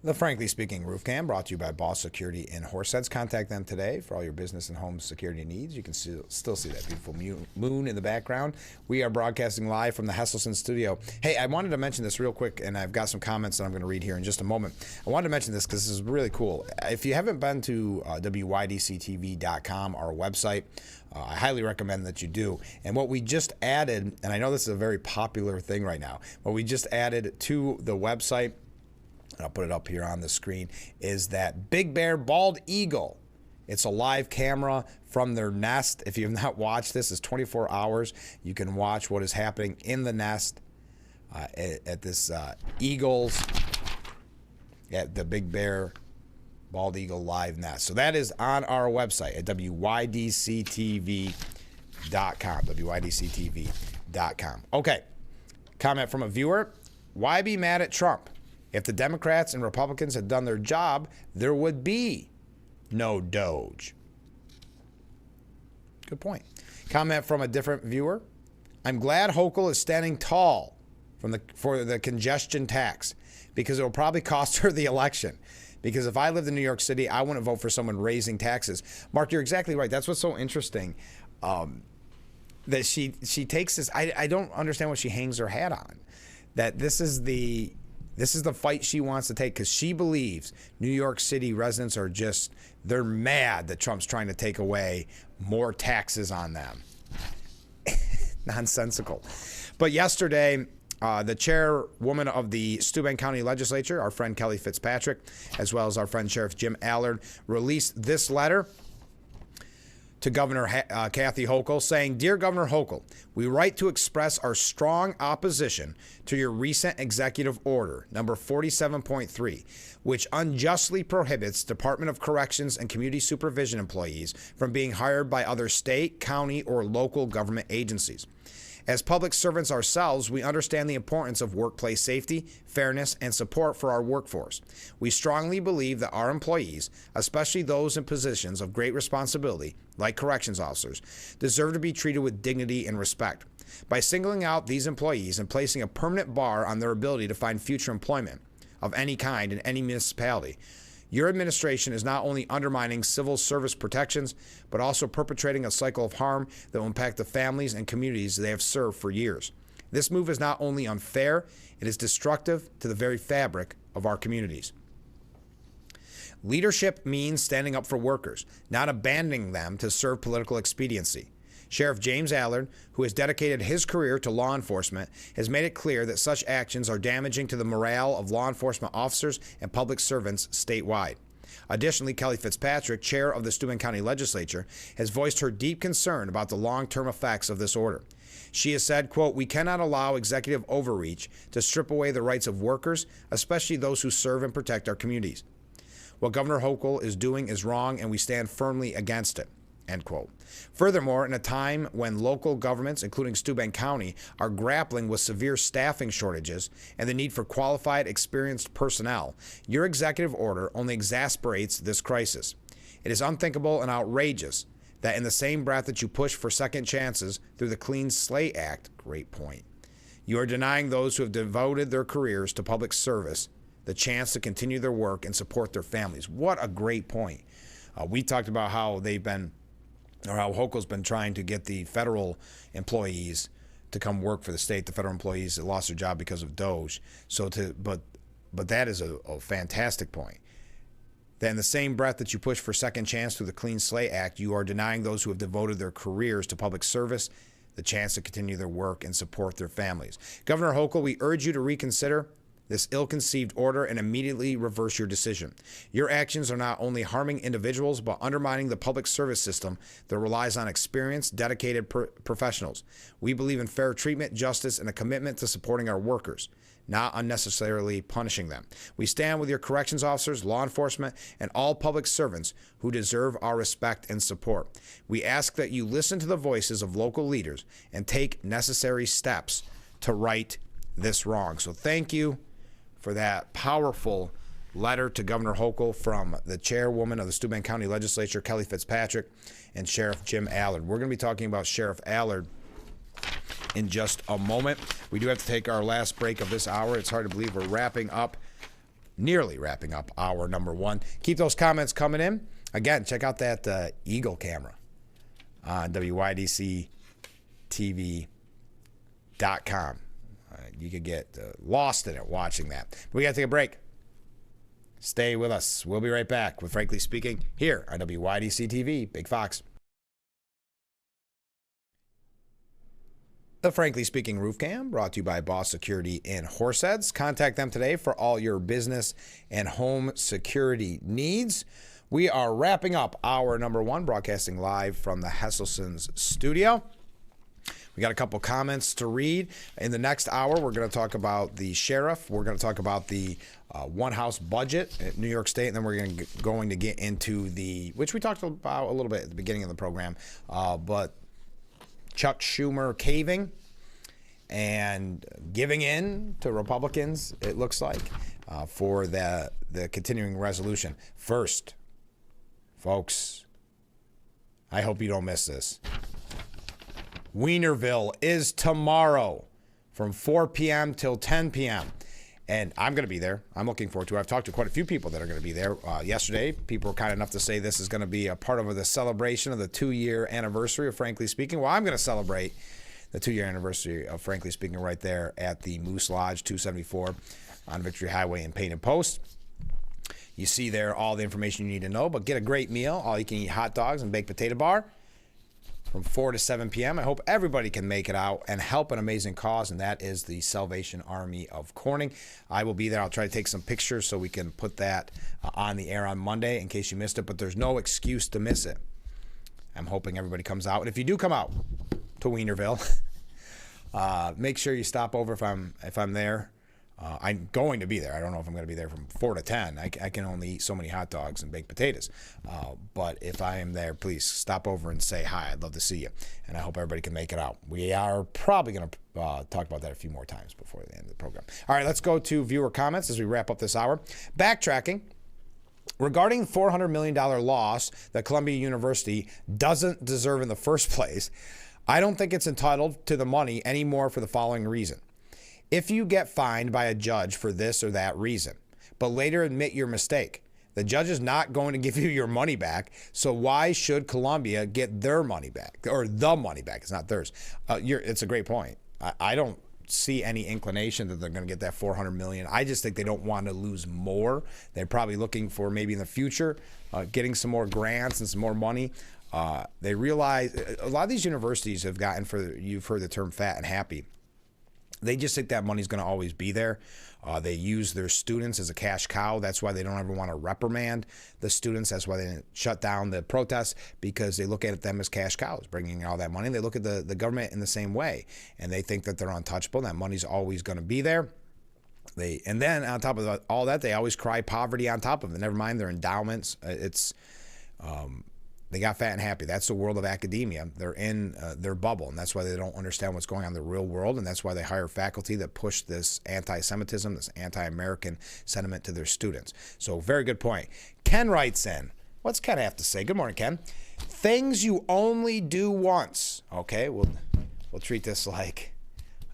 The Frankly Speaking Roof Cam, brought to you by Boss Security in Horseheads. Contact them today for all your business and home security needs. You can still see that beautiful moon in the background. We are broadcasting live from the Hesselson studio. Hey, I wanted to mention this real quick, and I've got some comments that I'm going to read here in just a moment. I wanted to mention this because this is really cool. If you haven't been to WYDCTV.com, our website, I highly recommend that you do. And what we just added, and I know this is a very popular thing right now, what we just added to the website, I'll put it up here on the screen, is that Big Bear Bald Eagle. It's a live camera from their nest. If you have not watched this, it's 24 hours. You can watch what is happening in the nest at this Eagles, at the Big Bear Bald Eagle live nest. So that is on our website at WYDCTV.com, WYDCTV.com. Okay, comment from a viewer. Why be mad at Trump? If the Democrats and Republicans had done their job, there would be no Doge. Good point. Comment from a different viewer. I'm glad Hochul is standing tall for the congestion tax because it will probably cost her the election. Because if I lived in New York City, I wouldn't vote for someone raising taxes. Mark, you're exactly right. That's what's so interesting. That she takes this. I don't understand what she hangs her hat on. That this is the fight she wants to take because she believes New York City residents are they're mad that Trump's trying to take away more taxes on them. Nonsensical. But yesterday, the chairwoman of the Steuben County Legislature, our friend Kelly Fitzpatrick, as well as our friend Sheriff Jim Allard, released this letter to Governor Kathy Hochul saying, Dear Governor Hochul, we write to express our strong opposition to your recent executive order, number 47.3, which unjustly prohibits Department of Corrections and Community Supervision employees from being hired by other state, county, or local government agencies. As public servants ourselves, we understand the importance of workplace safety, fairness, and support for our workforce. We strongly believe that our employees, especially those in positions of great responsibility, like corrections officers, deserve to be treated with dignity and respect. By singling out these employees and placing a permanent bar on their ability to find future employment of any kind in any municipality, your administration is not only undermining civil service protections, but also perpetrating a cycle of harm that will impact the families and communities they have served for years. This move is not only unfair, it is destructive to the very fabric of our communities. Leadership means standing up for workers, not abandoning them to serve political expediency. Sheriff James Allard, who has dedicated his career to law enforcement, has made it clear that such actions are damaging to the morale of law enforcement officers and public servants statewide. Additionally, Kelly Fitzpatrick, chair of the Steuben County Legislature, has voiced her deep concern about the long-term effects of this order. She has said, quote, we cannot allow executive overreach to strip away the rights of workers, especially those who serve and protect our communities. What Governor Hochul is doing is wrong, and we stand firmly against it. End quote. Furthermore, in a time when local governments, including Steuben County, are grappling with severe staffing shortages and the need for qualified, experienced personnel, your executive order only exasperates this crisis. It is unthinkable and outrageous that in the same breath that you push for second chances through the Clean Slate Act, great point, you are denying those who have devoted their careers to public service the chance to continue their work and support their families. What a great point. We talked about how how Hochul's been trying to get the federal employees to come work for the state, the federal employees that lost their job because of Doge. But that is a fantastic point. That in the same breath that you push for second chance through the Clean Slate Act, you are denying those who have devoted their careers to public service the chance to continue their work and support their families. Governor Hochul, we urge you to reconsider this ill-conceived order and immediately reverse your decision. Your actions are not only harming individuals, but undermining the public service system that relies on experienced, dedicated professionals. We believe in fair treatment, justice, and a commitment to supporting our workers, not unnecessarily punishing them. We stand with your corrections officers, law enforcement, and all public servants who deserve our respect and support. We ask that you listen to the voices of local leaders and take necessary steps to right this wrong. So thank you for that powerful letter to Governor Hochul from the chairwoman of the Steuben County Legislature, Kelly Fitzpatrick, and Sheriff Jim Allard. We're going to be talking about Sheriff Allard in just a moment. We do have to take our last break of this hour. It's hard to believe we're wrapping up nearly wrapping up hour number one. Keep those comments coming in. Again, check out that Eagle camera on WYDCTV.com. You could get lost in it watching that. We got to take a break. Stay with us. We'll be right back with Frankly Speaking here on WYDC TV, Big Fox. The Frankly Speaking Roof Cam brought to you by Boss Security in Horseheads. Contact them today for all your business and home security needs. We are wrapping up hour number one, broadcasting live from the Hesselson's studio. We got a couple comments to read. In the next hour, we're going to talk about the sheriff. We're going to talk about the one-house budget at New York State, and then we're going to get into which we talked about a little bit at the beginning of the program, but Chuck Schumer caving and giving in to Republicans, it looks like, for the continuing resolution. First, folks, I hope you don't miss this. Wienerville is tomorrow from 4 p.m. till 10 p.m. And I'm going to be there. I'm looking forward to it. I've talked to quite a few people that are going to be there. Yesterday, people were kind enough to say this is going to be a part of the celebration of the 2-year anniversary of Frankly Speaking. Well, I'm going to celebrate the 2-year anniversary of Frankly Speaking right there at the Moose Lodge 274 on Victory Highway in Painted Post. You see there all the information you need to know, but get a great meal, all you can eat hot dogs and baked potato bar from 4 to 7 p.m. I hope everybody can make it out and help an amazing cause, and that is the Salvation Army of Corning. I will be there. I'll try to take some pictures so we can put that on the air on Monday in case you missed it, but there's no excuse to miss it. I'm hoping everybody comes out. And if you do come out to Wienerville, make sure you stop over if I'm there. I'm going to be there. I don't know if I'm going to be there from 4 to 10. I can only eat so many hot dogs and baked potatoes. But if I am there, please stop over and say hi. I'd love to see you. And I hope everybody can make it out. We are probably going to talk about that a few more times before the end of the program. All right, let's go to viewer comments as we wrap up this hour. Backtracking. Regarding the $400 million loss that Columbia University doesn't deserve in the first place, I don't think it's entitled to the money anymore for the following reason. If you get fined by a judge for this or that reason, but later admit your mistake, the judge is not going to give you your money back, so why should Columbia get their money back? Or the money back, it's not theirs. It's a great point. I don't see any inclination that they're going to get that $400 million. I just think they don't want to lose more. They're probably looking for maybe in the future getting some more grants and some more money. They realize a lot of these universities have gotten, you've heard the term fat and happy. They just think that money's going to always be there. They use their students as a cash cow. That's why they don't ever want to reprimand the students. That's why they shut down the protests, because they look at them as cash cows, bringing in all that money. They look at the government in the same way, and they think that they're untouchable. That money's always going to be there. And then on top of all that, they always cry poverty on top of it. Never mind their endowments. They got fat and happy. That's the world of academia. They're in their bubble, and that's why they don't understand what's going on in the real world, and that's why they hire faculty that push this anti-Semitism, this anti-American sentiment to their students. So very good point. Ken writes in. What's Ken have to say? Good morning, Ken. Things you only do once. Okay, we'll treat this like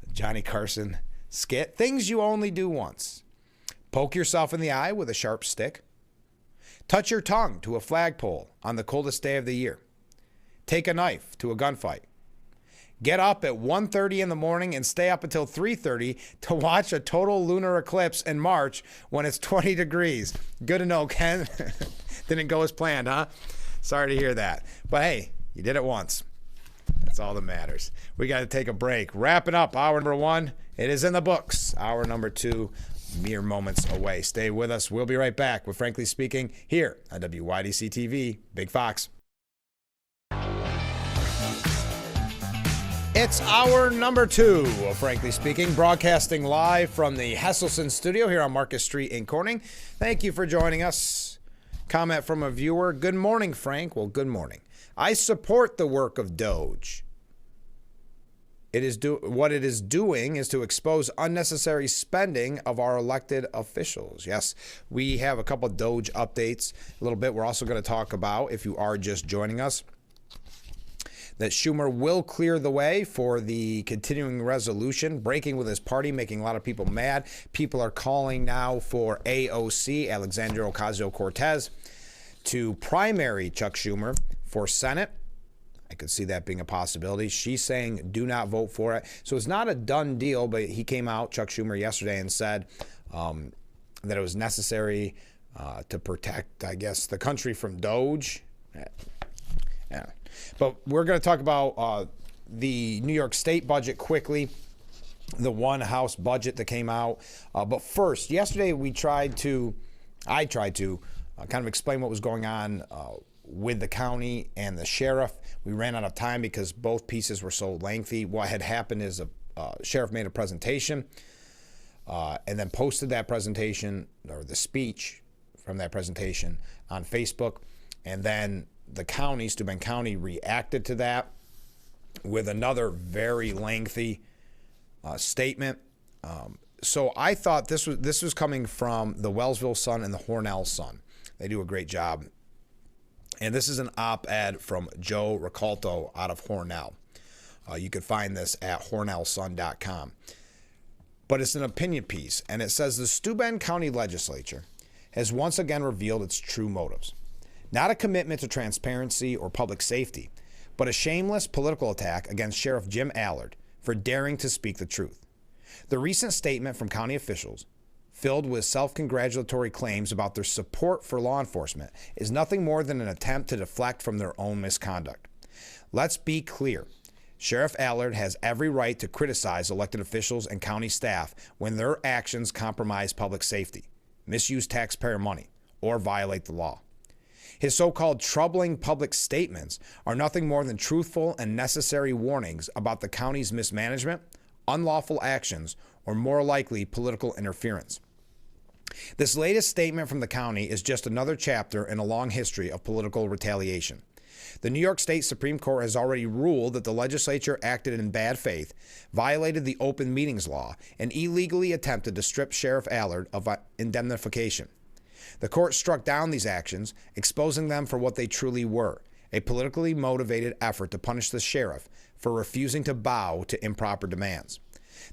a Johnny Carson skit. Things you only do once. Poke yourself in the eye with a sharp stick. Touch your tongue to a flagpole on the coldest day of the year. Take a knife to a gunfight. Get up at 1:30 in the morning and stay up until 3:30 to watch a total lunar eclipse in March when it's 20 degrees. Good to know, Ken. Didn't go as planned, huh? Sorry to hear that. But hey, you did it once. That's all that matters. We got to take a break. Wrapping up hour number one. It is in the books. Hour number two, mere moments away. Stay with us. We'll be right back with Frankly Speaking here on WYDC TV, Big Fox. It's hour number two of Frankly Speaking, broadcasting live from the Hesselson studio here on Marcus Street in Corning. Thank you for joining us. Comment from a viewer. Good morning, Frank. Well, good morning. I support the work of Doge. What it is doing is to expose unnecessary spending of our elected officials. Yes, we have a couple of Doge updates a little bit. We're also going to talk about, if you are just joining us, that Schumer will clear the way for the continuing resolution, breaking with his party, making a lot of people mad. People are calling now for AOC, Alexandria Ocasio-Cortez, to primary Chuck Schumer for Senate. I could see that being a possibility. She's saying do not vote for it. So it's not a done deal, but he came out, Chuck Schumer, yesterday and said that it was necessary to protect, I guess, the country from Doge. Yeah. But we're going to talk about the New York State budget quickly, the one House budget that came out. But first, yesterday I tried to kind of explain what was going on with the county and the sheriff. We ran out of time because both pieces were so lengthy. What had happened is a sheriff made a presentation and then posted that presentation, or the speech from that presentation, on Facebook. And then the county, Steuben County, reacted to that with another very lengthy statement. So I thought this was coming from the Wellsville Sun and the Hornell Sun. They do a great job. And this is an op-ed from Joe Ricalto out of Hornell. You can find this at hornellsun.com. But it's an opinion piece, and it says the Steuben County Legislature has once again revealed its true motives. Not a commitment to transparency or public safety, but a shameless political attack against Sheriff Jim Allard for daring to speak the truth. The recent statement from county officials, filled with self-congratulatory claims about their support for law enforcement, is nothing more than an attempt to deflect from their own misconduct. Let's be clear. Sheriff Allard has every right to criticize elected officials and county staff when their actions compromise public safety, misuse taxpayer money, or violate the law. His so-called troubling public statements are nothing more than truthful and necessary warnings about the county's mismanagement, unlawful actions, or more likely political interference. This latest statement from the county is just another chapter in a long history of political retaliation. The New York State Supreme Court has already ruled that the legislature acted in bad faith, violated the open meetings law, and illegally attempted to strip Sheriff Allard of indemnification. The court struck down these actions, exposing them for what they truly were, a politically motivated effort to punish the sheriff for refusing to bow to improper demands.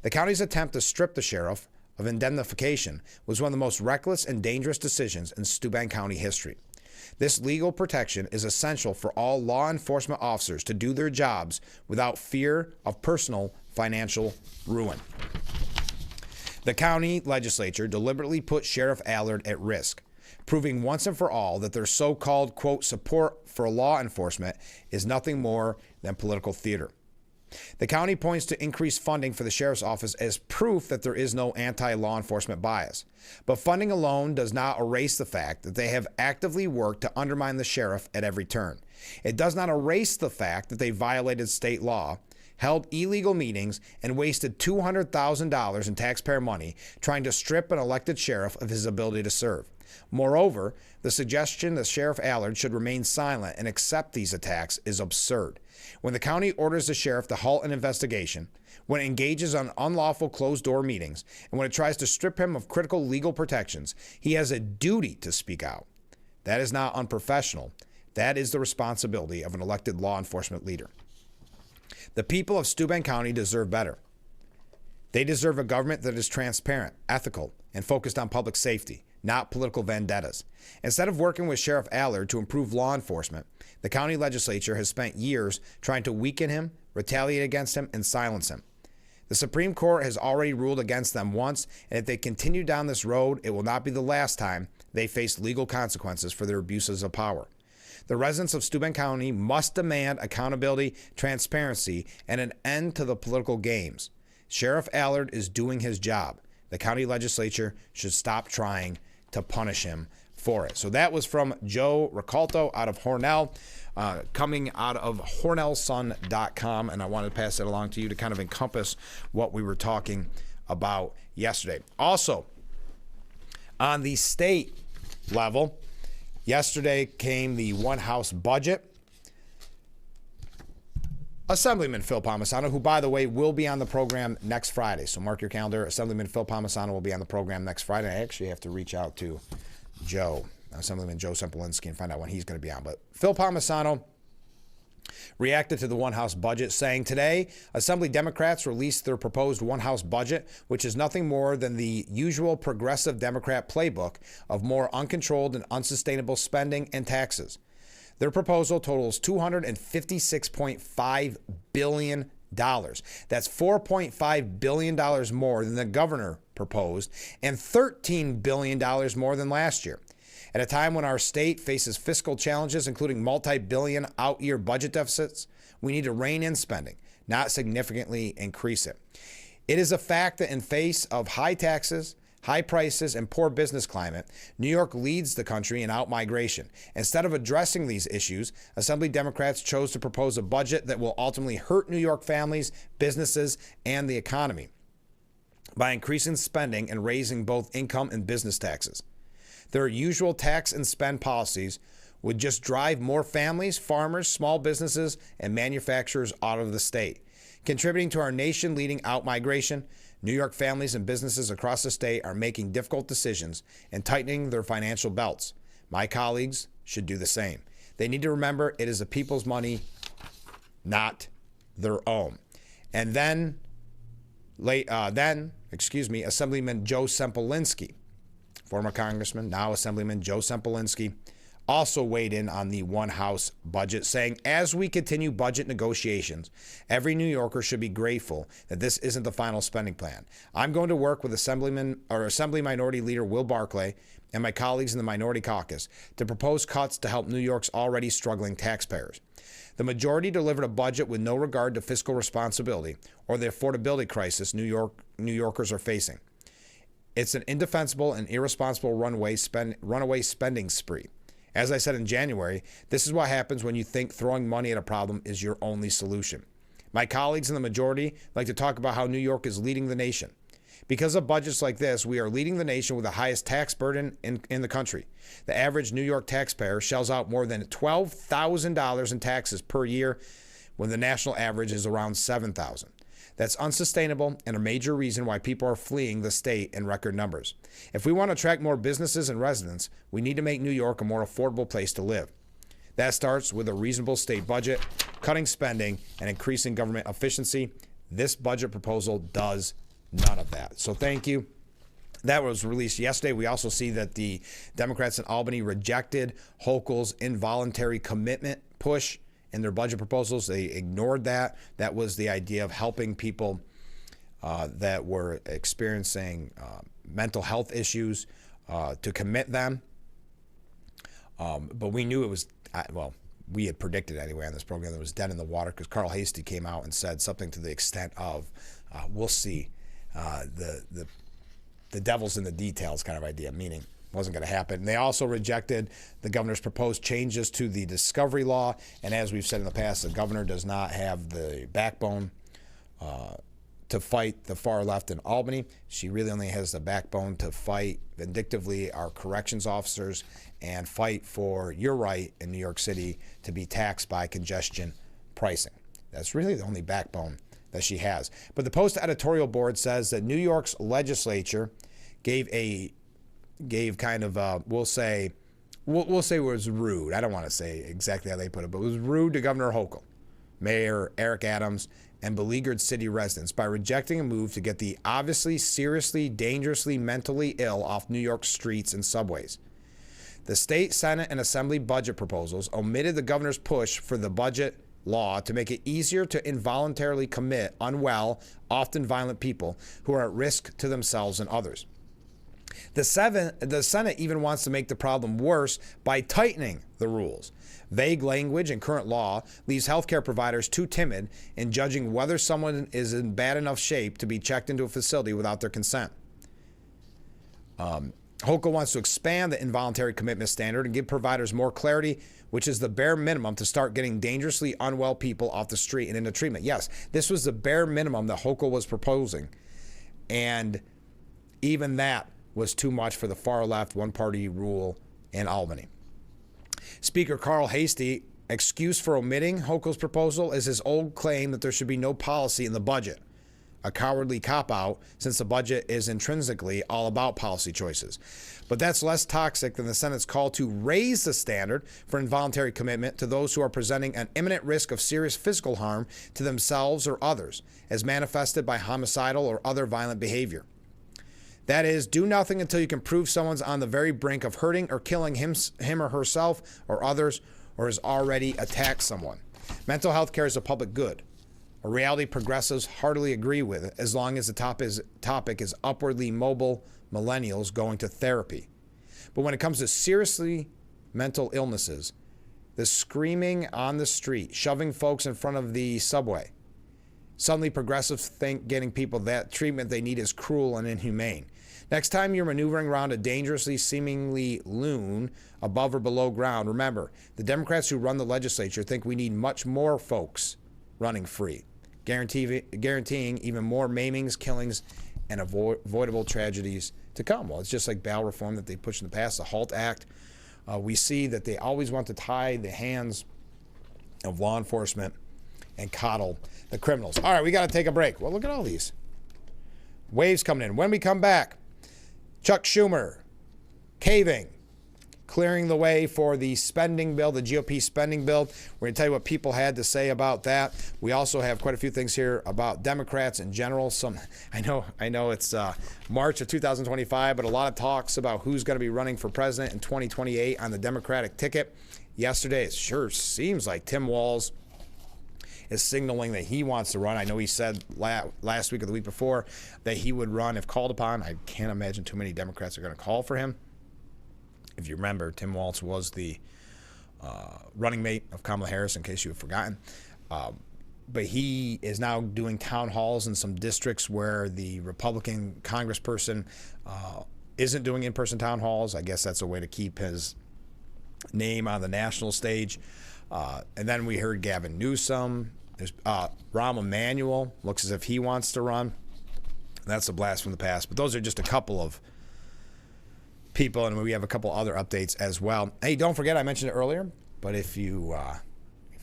The county's attempt to strip the sheriff of indemnification was one of the most reckless and dangerous decisions in Steuben County history. This legal protection is essential for all law enforcement officers to do their jobs without fear of personal financial ruin. The county legislature deliberately put Sheriff Allard at risk, proving once and for all that their so-called, quote, support for law enforcement is nothing more than political theater. The county points to increased funding for the sheriff's office as proof that there is no anti-law enforcement bias. But funding alone does not erase the fact that they have actively worked to undermine the sheriff at every turn. It does not erase the fact that they violated state law, held illegal meetings, and wasted $200,000 in taxpayer money trying to strip an elected sheriff of his ability to serve. Moreover, the suggestion that Sheriff Allard should remain silent and accept these attacks is absurd. When the county orders the sheriff to halt an investigation, when it engages on unlawful closed-door meetings, and when it tries to strip him of critical legal protections, he has a duty to speak out. That is not unprofessional. That is the responsibility of an elected law enforcement leader. The people of Steuben County deserve better. They deserve a government that is transparent, ethical, and focused on public safety, not political vendettas. Instead of working with Sheriff Allard to improve law enforcement, the county legislature has spent years trying to weaken him, retaliate against him, and silence him. The Supreme Court has already ruled against them once, and if they continue down this road, it will not be the last time they face legal consequences for their abuses of power. The residents of Steuben County must demand accountability, transparency, and an end to the political games. Sheriff Allard is doing his job. The county legislature should stop trying to punish him for it. So that was from Joe Ricalto out of Hornell, coming out of hornellsun.com, and I wanted to pass that along to you to kind of encompass what we were talking about yesterday. Also, on the state level, yesterday came the one House budget. Assemblyman Phil Palmisano, who, by the way, will be on the program next Friday. So mark your calendar. Assemblyman Phil Palmisano will be on the program next Friday. I actually have to reach out to Assemblyman Joe Sempolinski, and find out when he's going to be on. But Phil Palmisano reacted to the one-house budget, saying today, Assembly Democrats released their proposed one-house budget, which is nothing more than the usual progressive Democrat playbook of more uncontrolled and unsustainable spending and taxes. Their proposal totals $256.5 billion. That's $4.5 billion more than the governor proposed and $13 billion more than last year. At a time when our state faces fiscal challenges, including multi-billion out-year budget deficits, we need to rein in spending, not significantly increase it. It is a fact that in face of high taxes, high prices, and poor business climate, New York leads the country in out-migration. Instead of addressing these issues, Assembly Democrats chose to propose a budget that will ultimately hurt New York families, businesses, and the economy by increasing spending and raising both income and business taxes. Their usual tax and spend policies would just drive more families, farmers, small businesses, and manufacturers out of the state. Contributing to our nation-leading out-migration, New York families and businesses across the state are making difficult decisions and tightening their financial belts. My colleagues should do the same. They need to remember it is the people's money, not their own. And then Assemblyman Joe Sempolinski, former Congressman, now Assemblyman Joe Sempolinski, also weighed in on the one-house budget, saying, as we continue budget negotiations, every New Yorker should be grateful that this isn't the final spending plan. I'm going to work with Assembly Minority Leader Will Barclay and my colleagues in the Minority Caucus to propose cuts to help New York's already struggling taxpayers. The majority delivered a budget with no regard to fiscal responsibility or the affordability crisis New Yorkers are facing. It's an indefensible and irresponsible runaway spending spree. As I said in January, this is what happens when you think throwing money at a problem is your only solution. My colleagues in the majority like to talk about how New York is leading the nation. Because of budgets like this, we are leading the nation with the highest tax burden in the country. The average New York taxpayer shells out more than $12,000 in taxes per year when the national average is around $7,000. That's unsustainable and a major reason why people are fleeing the state in record numbers. If we want to attract more businesses and residents, we need to make New York a more affordable place to live. That starts with a reasonable state budget, cutting spending, and increasing government efficiency. This budget proposal does none of that. So thank you. That was released yesterday. We also see that the Democrats in Albany rejected Hochul's involuntary commitment push in their budget proposals. They ignored that. That was the idea of helping people that were experiencing mental health issues to commit them. But we knew it was, we had predicted anyway on this program that it was dead in the water because Carl Hastie came out and said something to the extent of, we'll see, the devil's in the details kind of idea, meaning wasn't going to happen. And they also rejected the governor's proposed changes to the discovery law. And as we've said in the past, the governor does not have the backbone to fight the far left in Albany. She really only has the backbone to fight vindictively our corrections officers and fight for your right in New York City to be taxed by congestion pricing. That's really the only backbone that she has. But the Post editorial board says that New York's legislature gave kind of we'll say it was rude. I don't want to say exactly how they put it, but it was rude to Governor Hochul, Mayor Eric Adams, and beleaguered city residents by rejecting a move to get the obviously, seriously, dangerously mentally ill off New York streets and subways. The state, Senate, and Assembly budget proposals omitted the governor's push for the budget law to make it easier to involuntarily commit unwell, often violent people who are at risk to themselves and others. The Senate even wants to make the problem worse by tightening the rules. Vague language in current law leaves healthcare providers too timid in judging whether someone is in bad enough shape to be checked into a facility without their consent. Hochul wants to expand the involuntary commitment standard and give providers more clarity, which is the bare minimum to start getting dangerously unwell people off the street and into treatment. Yes, this was the bare minimum that Hochul was proposing. And even that was too much for the far left one-party rule in Albany. Speaker Carl Hastie excuse for omitting Hochul's proposal is his old claim that there should be no policy in the budget. a cowardly cop-out since the budget is intrinsically all about policy choices. But that's less toxic than the Senate's call to raise the standard for involuntary commitment to those who are presenting an imminent risk of serious physical harm to themselves or others, as manifested by homicidal or other violent behavior. That is, do nothing until you can prove someone's on the very brink of hurting or killing him or herself or others, or has already attacked someone. Mental health care is a public good, a reality progressives heartily agree with, as long as the topic is upwardly mobile millennials going to therapy. But when it comes to seriously mental illnesses, the screaming on the street, shoving folks in front of the subway, suddenly progressives think getting people that treatment they need is cruel and inhumane. Next time you're maneuvering around a dangerously seemingly loon above or below ground, remember, the Democrats who run the legislature think we need much more folks running free, guaranteeing even more maimings, killings, and avoidable tragedies to come. Well, it's just like bail reform that they pushed in the past, the HALT Act. We see that they always want to tie the hands of law enforcement and coddle the criminals. All right, we got to take a break. Well, look at all these waves coming in. When we come back, Chuck Schumer caving, clearing the way for the spending bill, the GOP spending bill. We're going to tell you what people had to say about that. We also have quite a few things here about Democrats in general. I know it's March of 2025, but a lot of talks about who's going to be running for president in 2028 on the Democratic ticket. Yesterday, it sure seems like Tim Walz is signaling that he wants to run. I know he said last week or the week before that he would run if called upon. I can't imagine too many Democrats are going to call for him. If you remember, Tim Walz was the running mate of Kamala Harris, in case you have forgotten. But he is now doing town halls in some districts where the Republican congressperson isn't doing in-person town halls. I guess that's a way to keep his name on the national stage. And then we heard Gavin Newsom. There's Rahm Emanuel. Looks as if he wants to run. That's a blast from the past. But those are just a couple of people, and we have a couple other updates as well. Hey, don't forget, I mentioned it earlier, but if you're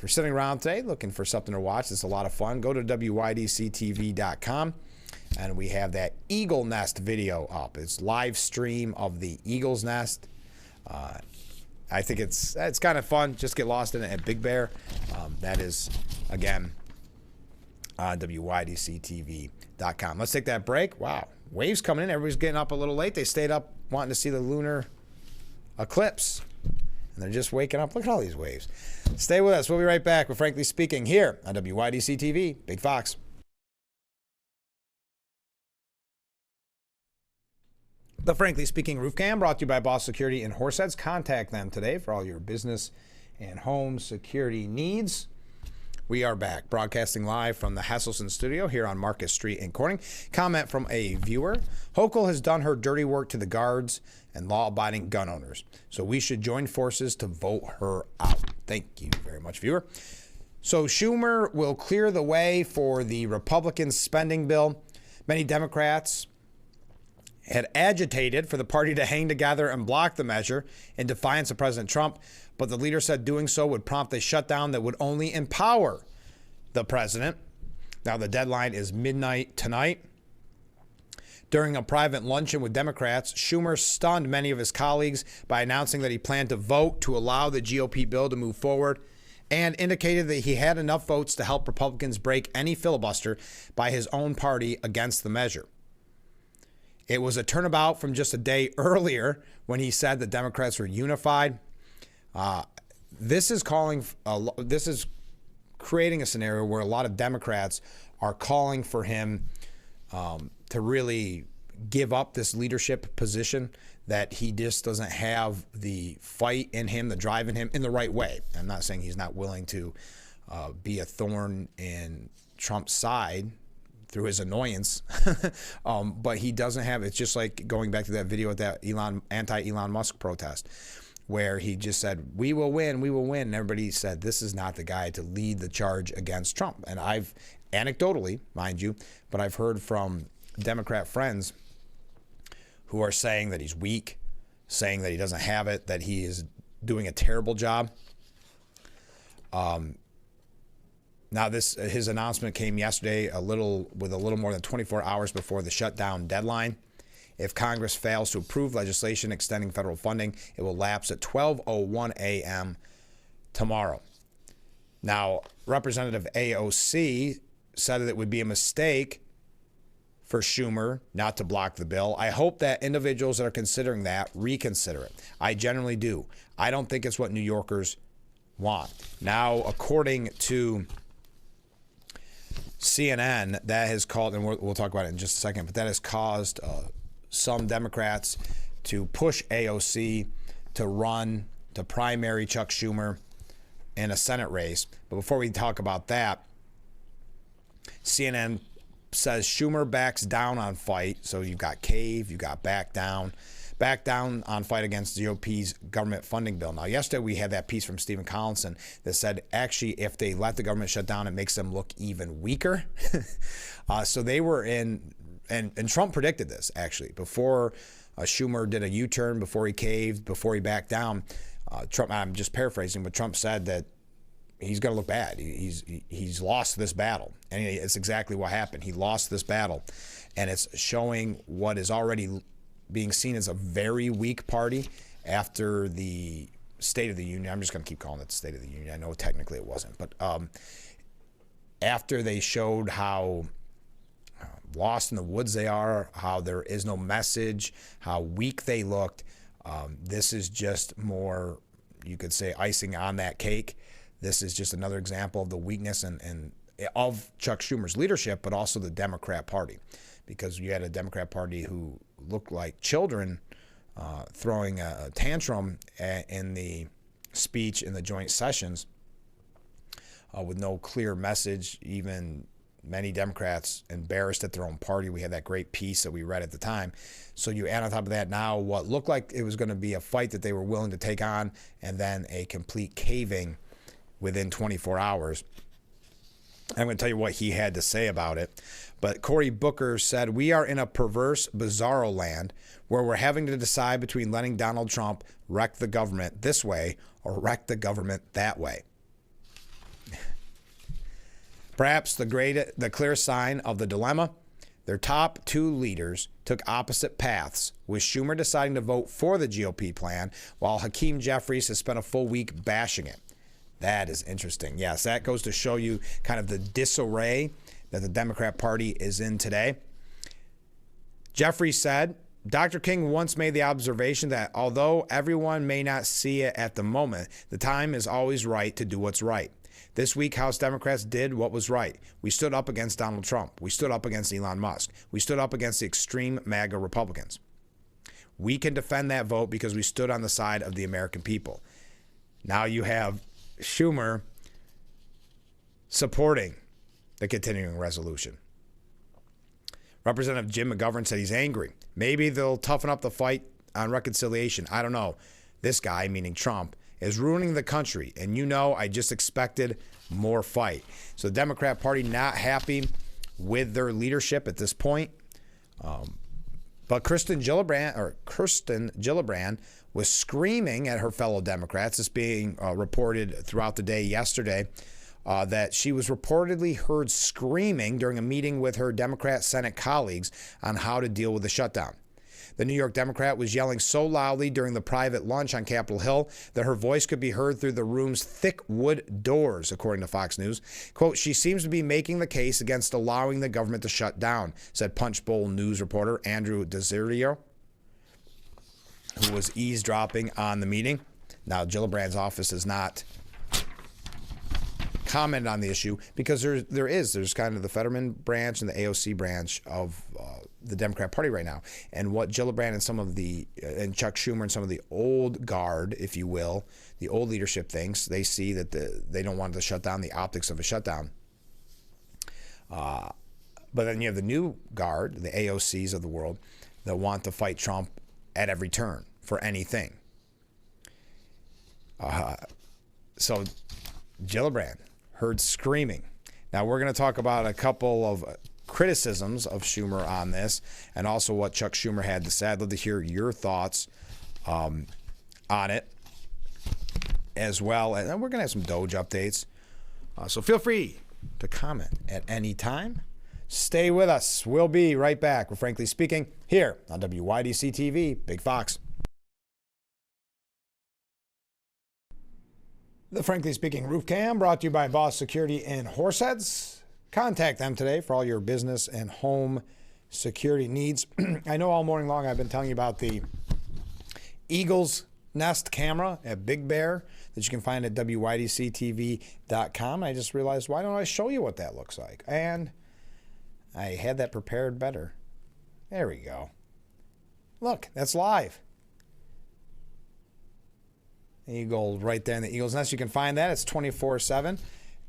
sitting around today looking for something to watch, it's a lot of fun. Go to WYDCTV.com, and we have that Eagle Nest video up. It's live stream of the Eagle's Nest. I think it's kind of fun. Just get lost in it at Big Bear. That is, again, on WYDCTV.com. Let's take that break. Wow. Waves coming in. Everybody's getting up a little late. They stayed up wanting to see the lunar eclipse. And they're just waking up. Look at all these waves. Stay with us. We'll be right back with Frankly Speaking here on WYDC TV. Big Fox. The Frankly Speaking Roof Cam brought to you by Boss Security in Horseheads. Contact them today for all your business and home security needs. We are back, broadcasting live from the Hesselson studio here on Marcus Street in Corning. Comment from a viewer. Hochul has done her dirty work to the guards and law-abiding gun owners, so we should join forces to vote her out. Thank you very much, viewer. So Schumer will clear the way for the Republican spending bill. Many Democrats had agitated for the party to hang together and block the measure in defiance of President Trump, but the leader said doing so would prompt a shutdown that would only empower the president. Now, the deadline is midnight tonight. During a private luncheon with Democrats, Schumer stunned many of his colleagues by announcing that he planned to vote to allow the GOP bill to move forward, and indicated that he had enough votes to help Republicans break any filibuster by his own party against the measure. It was a turnabout from just a day earlier when he said the Democrats were unified. This is creating a scenario where a lot of Democrats are calling for him to really give up this leadership position, that he just doesn't have the fight in him, the drive in him in the right way. I'm not saying he's not willing to be a thorn in Trump's side through his annoyance, but he doesn't have. It's just like going back to that video at that anti-Elon Musk protest, where he just said, we will win, and everybody said, this is not the guy to lead the charge against Trump. And I've, anecdotally, mind you, but I've heard from Democrat friends who are saying that he's weak, saying that he doesn't have it, that he is doing a terrible job. Now, his announcement came yesterday with a little more than 24 hours before the shutdown deadline. If Congress fails to approve legislation extending federal funding, it will lapse at 12:01 a.m. tomorrow. Now, Representative AOC said that it would be a mistake for Schumer not to block the bill. I hope that individuals that are considering that reconsider it. I generally do. I don't think it's what New Yorkers want. Now, according to CNN, that has called, and we'll talk about it in just a second, but that has caused some Democrats to push AOC to primary Chuck Schumer in a Senate race. But before we talk about that, CNN says Schumer backs down on fight. So you've got cave, you've got back down on fight against GOP's government funding bill. Now, yesterday we had that piece from Stephen Collinson that said, actually, if they let the government shut down, it makes them look even weaker. So they were in, and Trump predicted this, actually, before Schumer did a U-turn, before he caved, before he backed down. Trump, I'm just paraphrasing, but Trump said that he's going to look bad. He's lost this battle. And it's exactly what happened. He lost this battle. And it's showing what is already being seen as a very weak party after the State of the Union. I'm just going to keep calling it the State of the Union. I know technically it wasn't. But after they showed how lost in the woods they are, how there is no message, how weak they looked, this is just more, you could say, icing on that cake. This is just another example of the weakness and of Chuck Schumer's leadership, but also the Democrat Party, because you had a Democrat Party who looked like children throwing a tantrum in the speech in the joint sessions with no clear message. Even many Democrats embarrassed at their own party. We had that great piece that we read at the time. So you add on top of that now what looked like it was going to be a fight that they were willing to take on, and then a complete caving within 24 hours. I'm going to tell you what he had to say about it. But Cory Booker said, "We are in a perverse, bizarro land where we're having to decide between letting Donald Trump wreck the government this way or wreck the government that way." Perhaps the clear sign of the dilemma, their top two leaders took opposite paths, with Schumer deciding to vote for the GOP plan, while Hakeem Jeffries has spent a full week bashing it. That is interesting. Yes, that goes to show you kind of the disarray that the Democrat Party is in today. Jeffries said, "Dr. King once made the observation that although everyone may not see it at the moment, the time is always right to do what's right. This week, House Democrats did what was right. We stood up against Donald Trump. We stood up against Elon Musk. We stood up against the extreme MAGA Republicans. We can defend that vote because we stood on the side of the American people." Now you have Schumer supporting the continuing resolution. Representative Jim McGovern said he's angry. Maybe they'll toughen up the fight on reconciliation. I don't know. This guy, meaning Trump, is ruining the country. And I just expected more fight. So the Democrat Party not happy with their leadership at this point. But Kirsten Gillibrand was screaming at her fellow Democrats. It's being reported throughout the day yesterday that she was reportedly heard screaming during a meeting with her Democrat Senate colleagues on how to deal with the shutdown. The New York Democrat was yelling so loudly during the private lunch on Capitol Hill that her voice could be heard through the room's thick wood doors, according to Fox News. Quote, "She seems to be making the case against allowing the government to shut down," said Punchbowl News reporter Andrew Desirio, who was eavesdropping on the meeting. Now, Gillibrand's office has not commented on the issue because there's kind of the Fetterman branch and the AOC branch of the Democrat Party right now. And what Gillibrand and Chuck Schumer and some of the old guard, if you will, the old leadership thinks, they see that they don't want to shut down, the optics of a shutdown. But then you have the new guard, the AOCs of the world, that want to fight Trump at every turn for anything. So Gillibrand heard screaming. Now we're going to talk about a couple of criticisms of Schumer on this, and also what Chuck Schumer had to say. I'd love to hear your thoughts on it as well. And we're going to have some Doge updates. So feel free to comment at any time. Stay with us. We'll be right back with Frankly Speaking here on WYDC TV, Big Fox. The Frankly Speaking Roof Cam brought to you by Boss Security in Horseheads. Contact them today for all your business and home security needs. I know all morning long I've been telling you about the Eagle's Nest camera at Big Bear that you can find at WYDCTV.com. I just realized, why don't I show you what that looks like? And I had that prepared better. There we go. Look, that's live. Eagle right there in the Eagle's Nest. You can find that. It's 24/7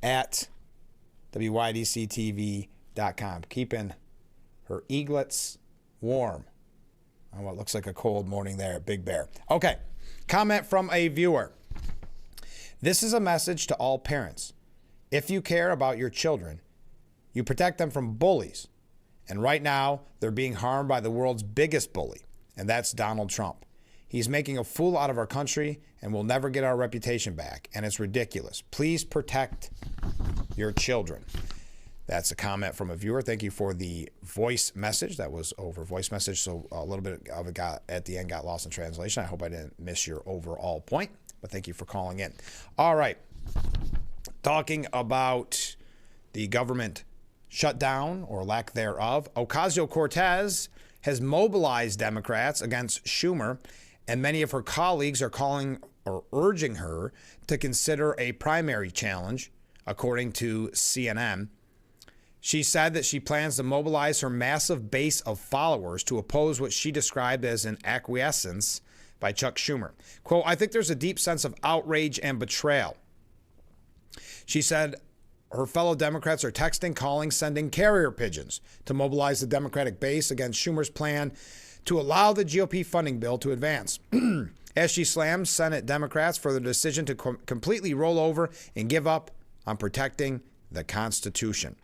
at WYDCTV.com. Keeping her eaglets warm on what looks like a cold morning there at Big Bear. Okay, comment from a viewer. This is a message to all parents. If you care about your children, you protect them from bullies. And right now, they're being harmed by the world's biggest bully, and that's Donald Trump. He's making a fool out of our country, and we'll never get our reputation back, and it's ridiculous. Please protect your children. That's a comment from a viewer. Thank you for the voice message. That was over voice message, so a little bit of it got at the end got lost in translation. I hope I didn't miss your overall point, but thank you for calling in. All right. Talking about the government shutdown or lack thereof, Ocasio-Cortez has mobilized Democrats against Schumer, and many of her colleagues are calling or urging her to consider a primary challenge, according to CNN. She said that she plans to mobilize her massive base of followers to oppose what she described as an acquiescence by Chuck Schumer. Quote, I think there's a deep sense of outrage and betrayal. She said her fellow Democrats are texting, calling, sending carrier pigeons to mobilize the Democratic base against Schumer's plan to allow the GOP funding bill to advance. As she slams Senate Democrats for the decision to completely roll over and give up on protecting the Constitution.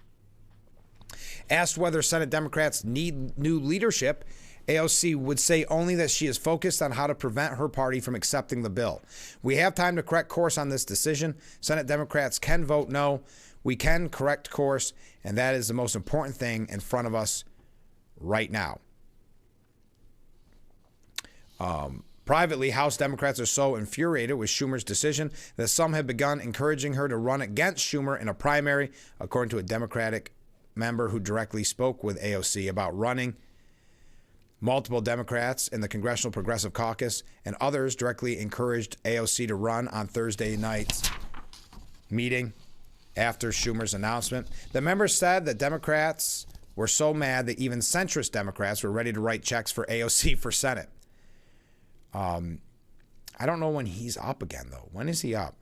Asked whether Senate Democrats need new leadership, AOC would say only that she is focused on how to prevent her party from accepting the bill. We have time to correct course on this decision. Senate Democrats can vote no. We can correct course, and that is the most important thing in front of us right now. Privately, House Democrats are so infuriated with Schumer's decision that some have begun encouraging her to run against Schumer in a primary, according to a Democratic member who directly spoke with AOC about running. Multiple Democrats in the Congressional Progressive Caucus and others directly encouraged AOC to run on Thursday night's meeting after Schumer's announcement. The members said that Democrats were so mad that even centrist Democrats were ready to write checks for AOC for Senate. I don't know when he's up again, though. When is he up?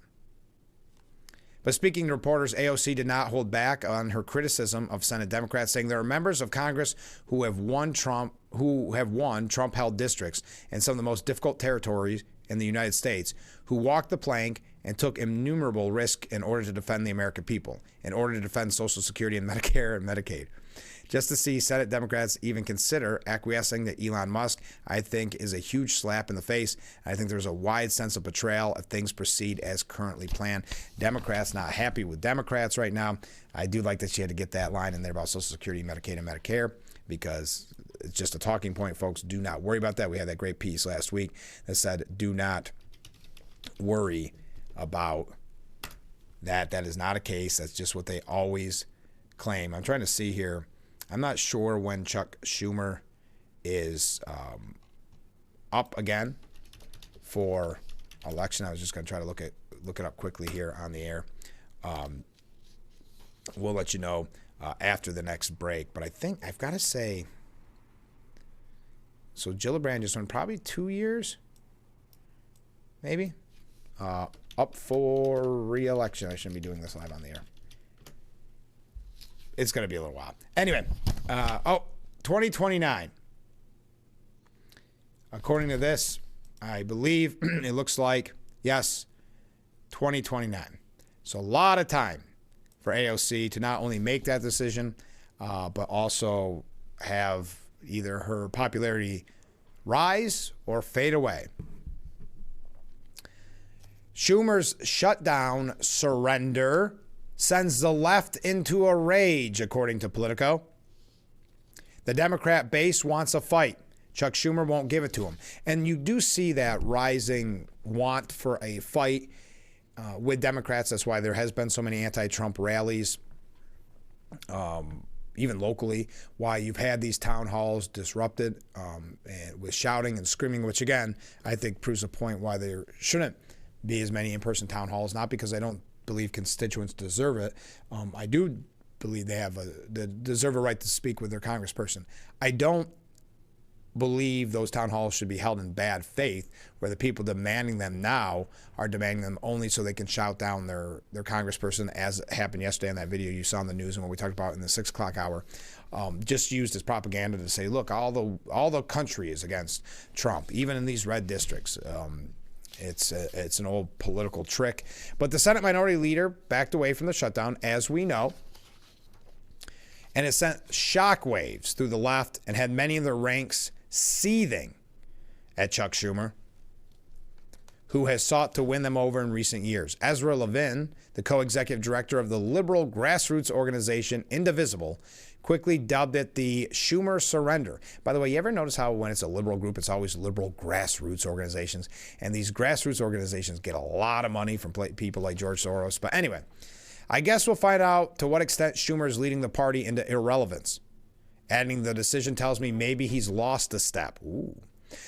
But speaking to reporters, AOC did not hold back on her criticism of Senate Democrats, saying there are members of Congress who have won Trump-held districts in some of the most difficult territories in the United States, who walked the plank and took innumerable risks in order to defend the American people, in order to defend Social Security and Medicare and Medicaid. Just to see Senate Democrats even consider acquiescing to Elon Musk, I think is a huge slap in the face. I think there's a wide sense of betrayal if things proceed as currently planned. Democrats not happy with Democrats right now. I do like that she had to get that line in there about Social Security, Medicaid, and Medicare, because it's just a talking point, folks. Do not worry about that. We had that great piece last week that said, do not worry about that. That is not a case. That's just what they always claim. I'm trying to see here. I'm not sure when Chuck Schumer is up again for election. I was just going to try to look it up quickly here on the air. We'll let you know after the next break. But I think I've got to say, so Gillibrand just won probably 2 years, maybe, up for re-election. I shouldn't be doing this live on the air. It's going to be a little while. Anyway, 2029. According to this, I believe it looks like, yes, 2029. So a lot of time for AOC to not only make that decision, but also have either her popularity rise or fade away. Schumer's shutdown surrender sends the left into a rage, according to Politico. The Democrat base wants a fight. Chuck Schumer won't give it to him. And you do see that rising want for a fight with Democrats. That's why there has been so many anti-Trump rallies, even locally, why you've had these town halls disrupted and with shouting and screaming, which, again, I think proves a point why there shouldn't be as many in-person town halls, not because I don't believe constituents deserve it. I do believe they deserve a right to speak with their congressperson. I don't believe those town halls should be held in bad faith, where the people demanding them now are demanding them only so they can shout down their congressperson, as happened yesterday in that video you saw in the news and what we talked about in the 6 o'clock hour, just used as propaganda to say, look, all the country is against Trump, even in these red districts. It's an old political trick. But the Senate Minority Leader backed away from the shutdown, as we know, and it sent shockwaves through the left and had many of their ranks seething at Chuck Schumer, who has sought to win them over in recent years. Ezra Levin, the co-executive director of the liberal grassroots organization Indivisible, quickly dubbed it the Schumer surrender. By the way, you ever notice how when it's a liberal group, it's always liberal grassroots organizations? And these grassroots organizations get a lot of money from people like George Soros. But anyway, I guess we'll find out to what extent Schumer is leading the party into irrelevance. Adding, the decision tells me maybe he's lost a step. Ooh.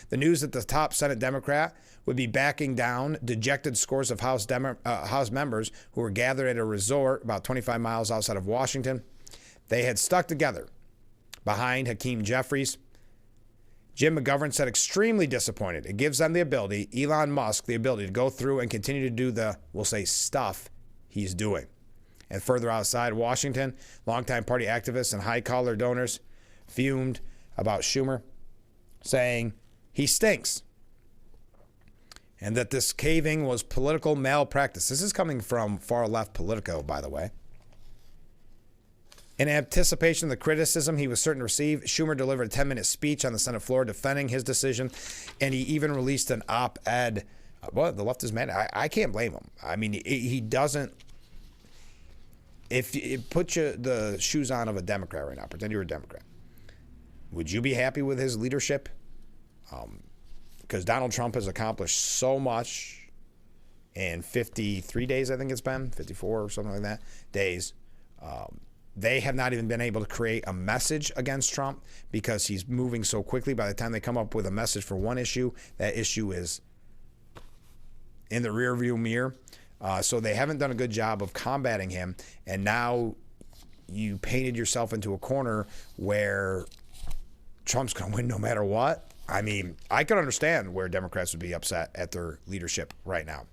The news that the top Senate Democrat would be backing down dejected scores of House members who were gathered at a resort about 25 miles outside of Washington. They had stuck together behind Hakeem Jeffries. Jim McGovern said extremely disappointed. It gives them the ability, Elon Musk, the ability to go through and continue to do the, we'll say, stuff he's doing. And further outside Washington, longtime party activists and high-collar donors fumed about Schumer, saying he stinks and that this caving was political malpractice. This is coming from far-left Politico, by the way. In anticipation of the criticism he was certain to receive, Schumer delivered a 10-minute speech on the Senate floor defending his decision, and he even released an op-ed. Well, the left is mad. I can't blame him. I mean, he doesn't. If you put the shoes on of a Democrat right now, pretend you're a Democrat, would you be happy with his leadership? Because Donald Trump has accomplished so much in 53 days, I think it's been, 54 or something like that, days. They have not even been able to create a message against Trump because he's moving so quickly. By the time they come up with a message for one issue, that issue is in the rearview mirror. So they haven't done a good job of combating him. And now you painted yourself into a corner where Trump's going to win no matter what. I mean, I can understand where Democrats would be upset at their leadership right now.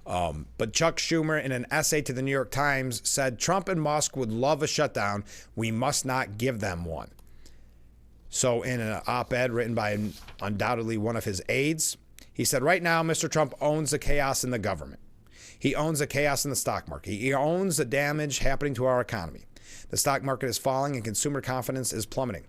But Chuck Schumer, in an essay to the New York Times, said Trump and Musk would love a shutdown. We must not give them one. So in an op-ed written by undoubtedly one of his aides, he said, right now, Mr. Trump owns the chaos in the government. He owns the chaos in the stock market. He owns the damage happening to our economy. The stock market is falling and consumer confidence is plummeting.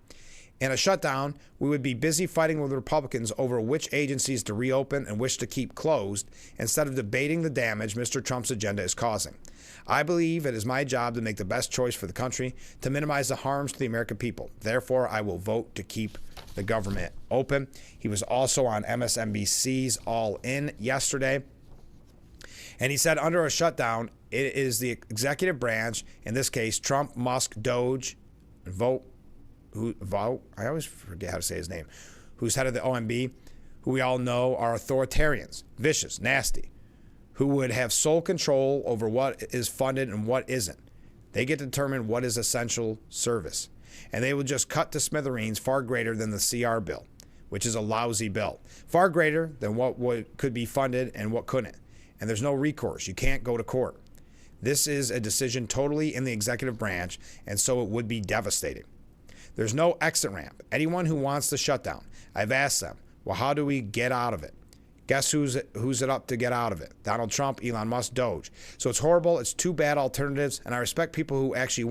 In a shutdown, we would be busy fighting with Republicans over which agencies to reopen and which to keep closed instead of debating the damage Mr. Trump's agenda is causing. I believe it is my job to make the best choice for the country to minimize the harms to the American people. Therefore, I will vote to keep the government open. He was also on MSNBC's All In yesterday. And he said under a shutdown, it is the executive branch, in this case, Trump, Musk, Doge, Vote, I always forget how to say his name, who's head of the OMB, who we all know are authoritarians, vicious, nasty, who would have sole control over what is funded and what isn't. They get to determine what is essential service. And they will just cut to smithereens far greater than the CR bill, which is a lousy bill, far greater than what could be funded and what couldn't. And there's no recourse. You can't go to court. This is a decision totally in the executive branch, and so it would be devastating. There's no exit ramp. Anyone who wants the shutdown, I've asked them, well, how do we get out of it? Guess who's it up to get out of it? Donald Trump, Elon Musk, Doge. So it's horrible. It's two bad alternatives. And I respect people who actually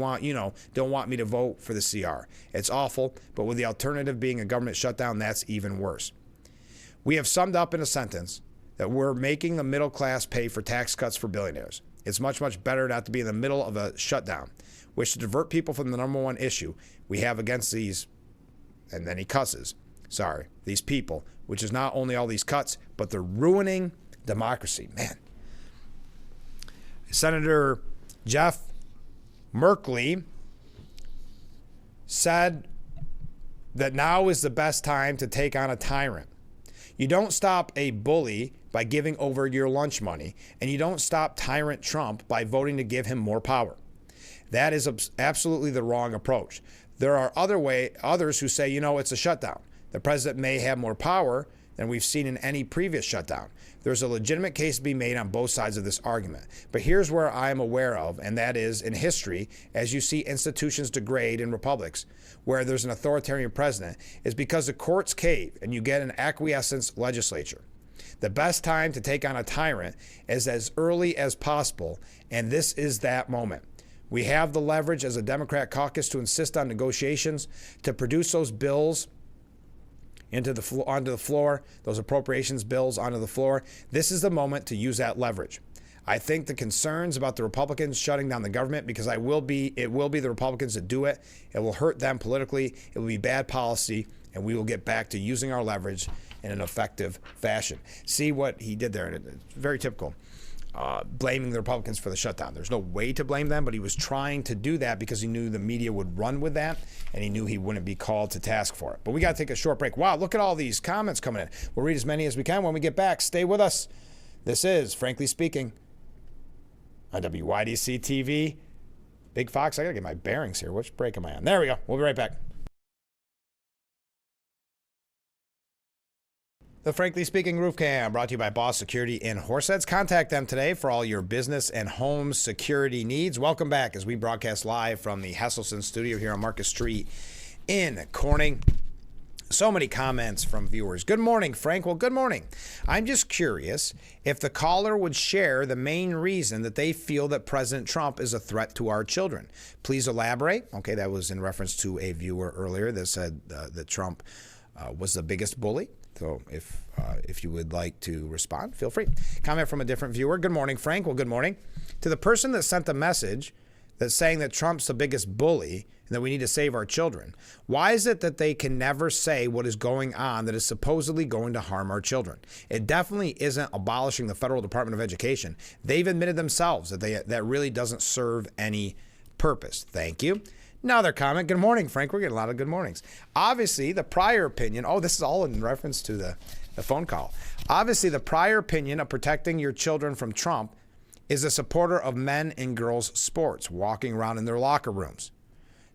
don't want me to vote for the CR. It's awful. But with the alternative being a government shutdown, that's even worse. We have summed up in a sentence that we're making the middle class pay for tax cuts for billionaires. It's much, much better not to be in the middle of a shutdown, which to divert people from the number one issue we have against these, and then he cusses, these people, which is not only all these cuts, but they're ruining democracy. Man. Senator Jeff Merkley said that now is the best time to take on a tyrant. You don't stop a bully by giving over your lunch money, and you don't stop tyrant Trump by voting to give him more power. That is absolutely the wrong approach. There are others who say, it's a shutdown. The president may have more power than we've seen in any previous shutdown. There's a legitimate case to be made on both sides of this argument. But here's where I am aware of, and that is in history, as you see institutions degrade in republics, where there's an authoritarian president, is because the courts cave and you get an acquiescence legislature. The best time to take on a tyrant is as early as possible, and this is that moment. We have the leverage as a Democrat caucus to insist on negotiations, to produce those bills onto the floor, those appropriations bills onto the floor. This is the moment to use that leverage. I think the concerns about the Republicans shutting down the government, because it will be the Republicans that do it. It will hurt them politically. It will be bad policy, and we will get back to using our leverage in an effective fashion. See what he did there, and it's very typical. Blaming the Republicans for the shutdown. There's no way to blame them, but he was trying to do that because he knew the media would run with that, and he knew he wouldn't be called to task for it. But we got to take a short break. Wow, look at all these comments coming in. We'll read as many as we can when we get back. Stay with us. This is Frankly Speaking on WYDC TV. Big Fox, I got to get my bearings here. Which break am I on? There we go. We'll be right back. The Frankly Speaking Roof Cam, brought to you by Boss Security in Horseheads. Contact them today for all your business and home security needs. Welcome back as we broadcast live from the Hesselson studio here on Market Street in Corning. So many comments from viewers. Good morning, Frank. Well, good morning. I'm just curious if the caller would share the main reason that they feel that President Trump is a threat to our children. Please elaborate. Okay, that was in reference to a viewer earlier that said that Trump was the biggest bully. So if you would like to respond, feel free. Comment from a different viewer. Good morning, Frank. Well, good morning. To the person that sent the message that's saying that Trump's the biggest bully and that we need to save our children, why is it that they can never say what is going on that is supposedly going to harm our children? It definitely isn't abolishing the Federal Department of Education. They've admitted themselves that that really doesn't serve any purpose. Thank you. Another comment. Good morning, Frank. We're getting a lot of good mornings. Obviously, the prior opinion, this is all in reference to the phone call. Obviously, the prior opinion of protecting your children from Trump is a supporter of men and girls sports, walking around in their locker rooms.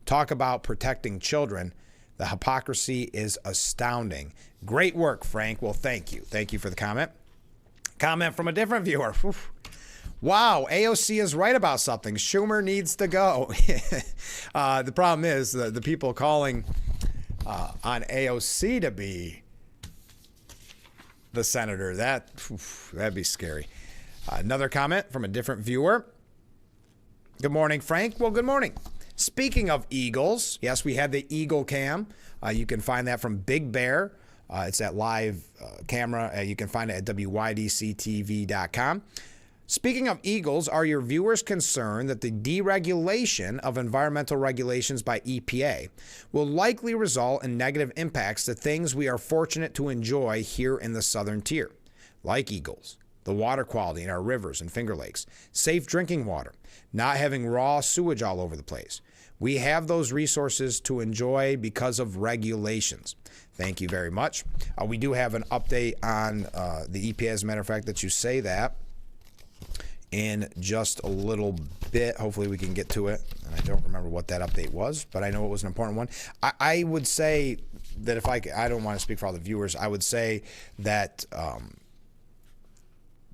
Talk about protecting children. The hypocrisy is astounding. Great work, Frank. Well, thank you. Thank you for the comment. Comment from a different viewer. Oof. Wow, AOC is right about something. Schumer needs to go. The problem is the people calling on AOC to be the senator, that'd be scary. Another comment from a different viewer. Good morning, Frank. Well, good morning. Speaking of Eagles, yes, we had the Eagle Cam. You can find that from Big Bear. It's that live camera. You can find it at WYDCTV.com. Speaking of Eagles, are your viewers concerned that the deregulation of environmental regulations by EPA will likely result in negative impacts to things we are fortunate to enjoy here in the southern tier, like eagles, the water quality in our rivers and Finger Lakes, safe drinking water, not having raw sewage all over the place? We have those resources to enjoy because of regulations. Thank you very much. We do have an update on the EPA, as a matter of fact, that you say that. In just a little bit. Hopefully we can get to it. And I don't remember what that update was, but I know it was an important one. I would say that if I don't want to speak for all the viewers, I would say that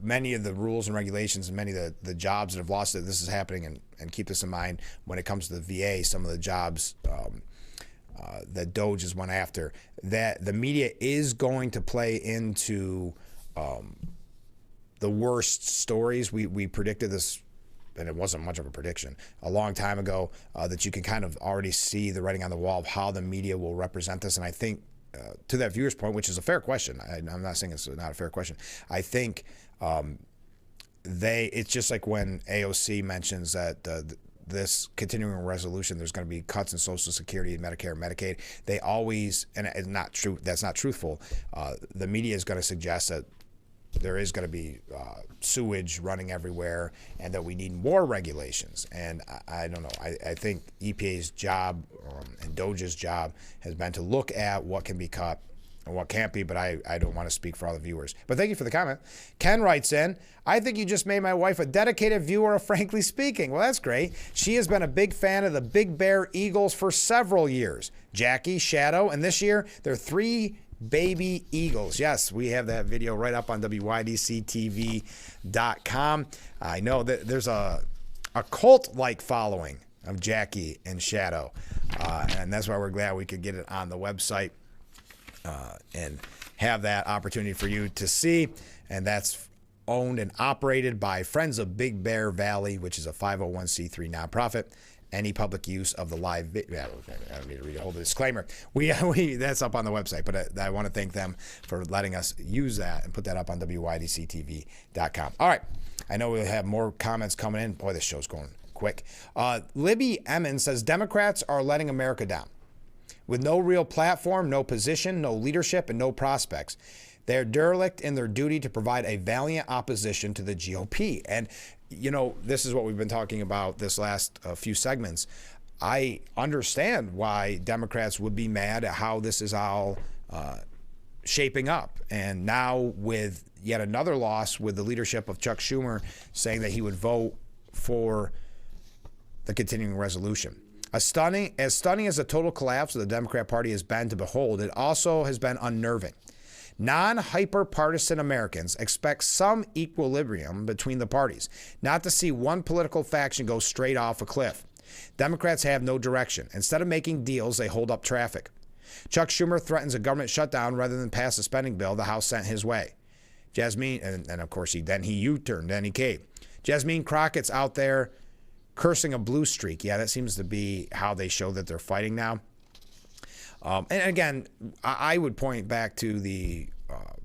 many of the rules and regulations and many of the jobs that have lost it, this is happening, and keep this in mind when it comes to the VA, some of the jobs that DOJ has went after, that the media is going to play into the worst stories. We predicted this, and it wasn't much of a prediction, a long time ago, that you can kind of already see the writing on the wall of how the media will represent this. And I think to that viewer's point, which is a fair question, I'm not saying it's not a fair question, I think it's just like when AOC mentions that this continuing resolution, there's going to be cuts in Social Security, Medicare, and Medicaid. They always, and it's not true, that's not truthful. The media is going to suggest that there is going to be sewage running everywhere and that we need more regulations. And I don't know. I think EPA's job and DOJ's job has been to look at what can be cut and what can't be, but I don't want to speak for all the viewers. But thank you for the comment. Ken writes in, I think you just made my wife a dedicated viewer of Frankly Speaking. Well, that's great. She has been a big fan of the Big Bear Eagles for several years. Jackie, Shadow, and this year, they're 3 baby eagles. Yes, we have that video right up on WYDCTV.com. I know that there's a cult-like following of Jackie and Shadow, and that's why we're glad we could get it on the website. And have that opportunity for you to see. And that's owned and operated by Friends of Big Bear Valley, which is a 501c3 nonprofit. Any public use of the live video, I don't need to read a whole disclaimer. That's up on the website, but I want to thank them for letting us use that and put that up on WYDCTV.com. All right. I know we'll have more comments coming in. Boy, this show's going quick. Libby Emmons says Democrats are letting America down. With no real platform, no position, no leadership, and no prospects. They're derelict in their duty to provide a valiant opposition to the GOP. And, you know, this is what we've been talking about this last few segments. I understand why Democrats would be mad at how this is all shaping up. And now with yet another loss with the leadership of Chuck Schumer saying that he would vote for the continuing resolution. As stunning as the total collapse of the Democrat Party has been to behold, it also has been unnerving. Non-hyper-partisan Americans expect some equilibrium between the parties, not to see one political faction go straight off a cliff. Democrats have no direction. Instead of making deals, they hold up traffic. Chuck Schumer threatens a government shutdown rather than pass a spending bill the House sent his way. Jasmine, and of course he U-turned, then he caved. Jasmine Crockett's out there cursing a blue streak. Yeah, that seems to be how they show that they're fighting now. And again, I would point back to the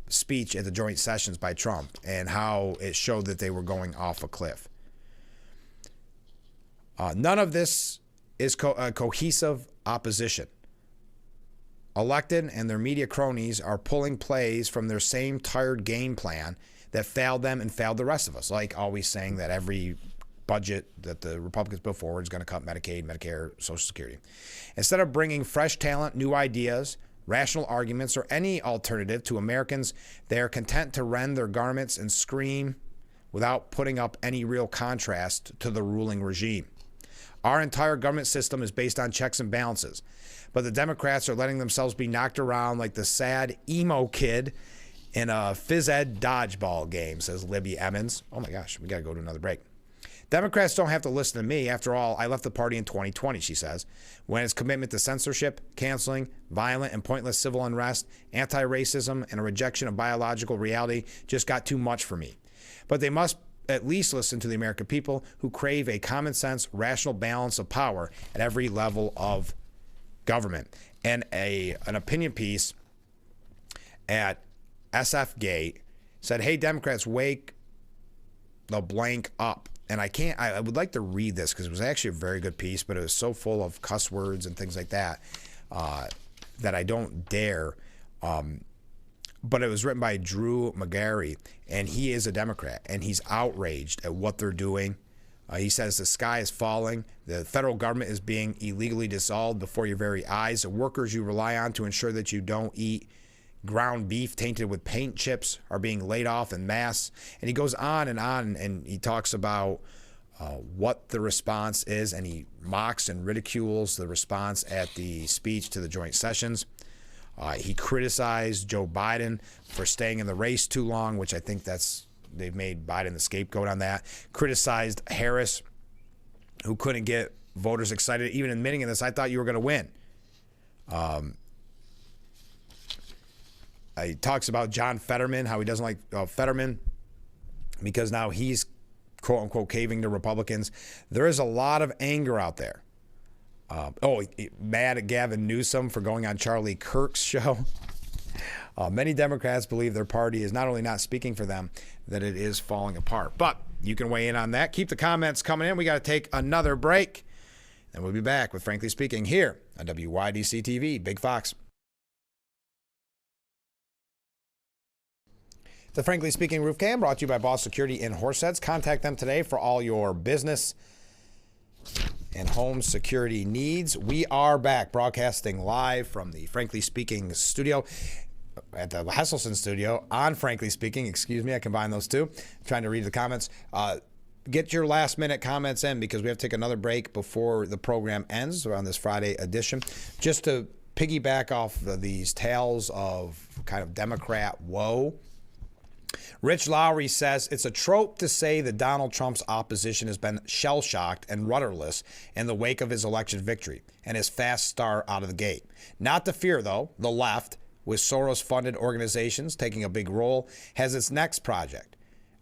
speech at the joint sessions by Trump and how it showed that they were going off a cliff. None of this is cohesive opposition. Elected and their media cronies are pulling plays from their same tired game plan that failed them and failed the rest of us, like always saying that every budget that the Republicans put forward is going to cut Medicaid, Medicare, Social Security. Instead of bringing fresh talent, new ideas, rational arguments, or any alternative to Americans, they are content to rend their garments and scream without putting up any real contrast to the ruling regime. Our entire government system is based on checks and balances, but the Democrats are letting themselves be knocked around like the sad emo kid in a phys ed dodgeball game, says Libby Emmons. Oh my gosh, we got to go to another break. Democrats don't have to listen to me. After all, I left the party in 2020, she says, when its commitment to censorship, canceling, violent and pointless civil unrest, anti-racism, and a rejection of biological reality just got too much for me. But they must at least listen to the American people who crave a common sense, rational balance of power at every level of government. And an opinion piece at SF Gate said, hey, Democrats, wake the blank up. And I would like to read this because it was actually a very good piece, but it was so full of cuss words and things like that that I don't dare. But it was written by Drew McGarry, and he is a Democrat, and he's outraged at what they're doing. He says the sky is falling. The federal government is being illegally dissolved before your very eyes. The workers you rely on to ensure that you don't eat ground beef tainted with paint chips are being laid off en masse. And he goes on, and he talks about what the response is, and he mocks and ridicules the response at the speech to the joint sessions. He criticized Joe Biden for staying in the race too long, which I think they've made Biden the scapegoat on that. Criticized Harris, who couldn't get voters excited, even admitting in this, I thought you were going to win. He talks about John Fetterman, how he doesn't like Fetterman because now he's, quote unquote, caving to Republicans. There is a lot of anger out there. Mad at Gavin Newsom for going on Charlie Kirk's show. Many Democrats believe their party is not only not speaking for them, that it is falling apart. But you can weigh in on that. Keep the comments coming in. We got to take another break. And we'll be back with Frankly Speaking here on WYDC TV, Big Fox. The Frankly Speaking Roof Cam brought to you by Boss Security in Horseheads. Contact them today for all your business and home security needs. We are back broadcasting live from the Frankly Speaking studio at the Hesselson studio on Frankly Speaking. Excuse me, I combined those two. I'm trying to read the comments. Get your last minute comments in because we have to take another break before the program ends on this Friday edition. Just to piggyback off these tales of kind of Democrat woe. Rich Lowry says it's a trope to say that Donald Trump's opposition has been shell-shocked and rudderless in the wake of his election victory and his fast start out of the gate. Not to fear, though, the left, with Soros-funded organizations taking a big role, has its next project,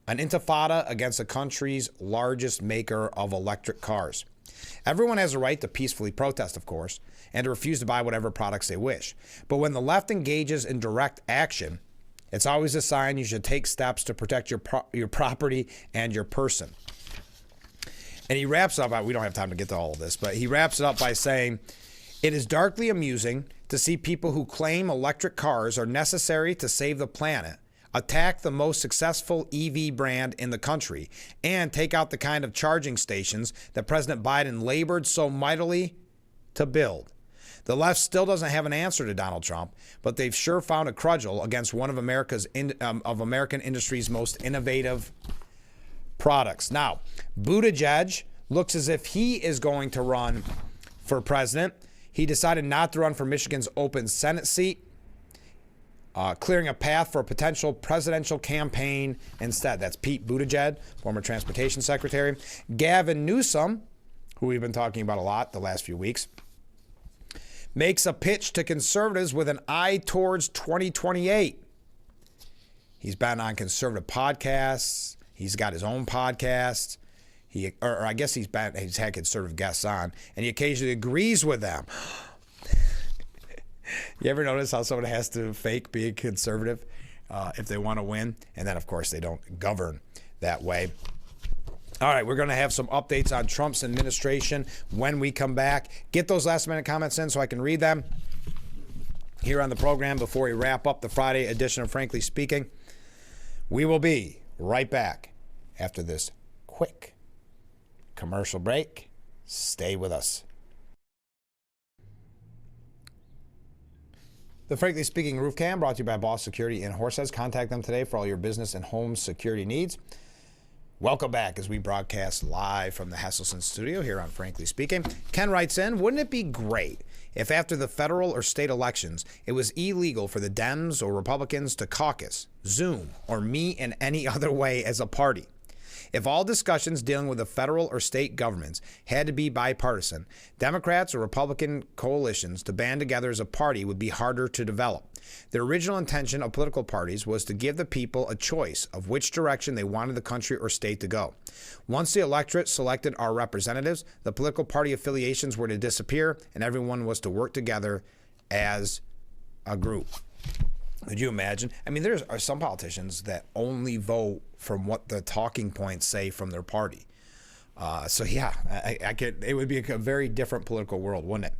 an intifada against the country's largest maker of electric cars. Everyone has a right to peacefully protest, of course, and to refuse to buy whatever products they wish. But when the left engages in direct action, it's always a sign you should take steps to protect your property and your person. And he wraps up, we don't have time to get to all of this, but he wraps it up by saying, it is darkly amusing to see people who claim electric cars are necessary to save the planet attack the most successful EV brand in the country and take out the kind of charging stations that President Biden labored so mightily to build. The left still doesn't have an answer to Donald Trump, but they've sure found a cudgel against one of American industry's most innovative products. Now, Buttigieg looks as if he is going to run for president. He decided not to run for Michigan's open Senate seat, clearing a path for a potential presidential campaign instead. That's Pete Buttigieg, former transportation secretary. Gavin Newsom, who we've been talking about a lot the last few weeks, makes a pitch to conservatives with an eye towards 2028. He's been on conservative podcasts. He's got his own podcast. I guess he's had conservative guests on, and he occasionally agrees with them. You ever notice how someone has to fake being conservative if they want to win? And then, of course, they don't govern that way. All right, we're going to have some updates on Trump's administration when we come back. Get those last-minute comments in so I can read them here on the program before we wrap up the Friday edition of Frankly Speaking. We will be right back after this quick commercial break. Stay with us. The Frankly Speaking Roof Cam brought to you by Boss Security in Horseheads. Contact them today for all your business and home security needs. Welcome back as we broadcast live from the Hesselson studio here on Frankly Speaking. Ken writes in, wouldn't it be great if after the federal or state elections, it was illegal for the Dems or Republicans to caucus, Zoom, or meet in any other way as a party? If all discussions dealing with the federal or state governments had to be bipartisan, Democrats or Republican coalitions to band together as a party would be harder to develop. The original intention of political parties was to give the people a choice of which direction they wanted the country or state to go. Once the electorate selected our representatives, the political party affiliations were to disappear and everyone was to work together as a group. Could you imagine? I mean, there are some politicians that only vote from what the talking points say from their party. So yeah, I could. It would be a very different political world, wouldn't it?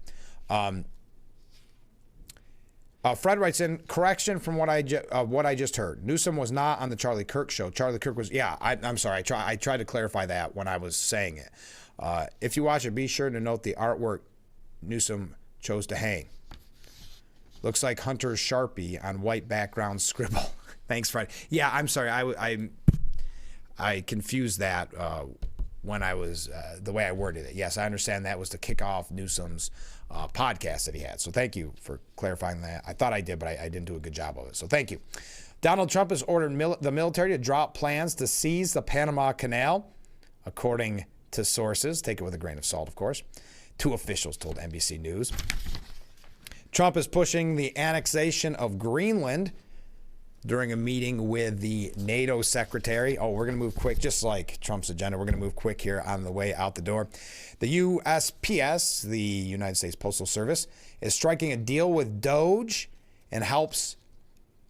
Fred writes in, correction from what I just heard. Newsom was not on the Charlie Kirk show. Charlie Kirk was, yeah, I'm sorry. I tried to clarify that when I was saying it. If you watch it, be sure to note the artwork Newsom chose to hang. Looks like Hunter's Sharpie on white background scribble. Thanks, Fred. Yeah, I'm sorry. I confused that when I was the way I worded it. Yes, I understand that was to kick off Newsom's podcast that he had. So thank you for clarifying that. I thought I did, but I didn't do a good job of it. So thank you. Donald Trump has ordered the military to drop plans to seize the Panama Canal, according to sources. Take it with a grain of salt, of course. Two officials told NBC News. Trump is pushing the annexation of Greenland during a meeting with the NATO secretary. Oh, we're going to move quick, just like Trump's agenda. We're going to move quick here on the way out the door. The USPS, the United States Postal Service, is striking a deal with DOGE and helps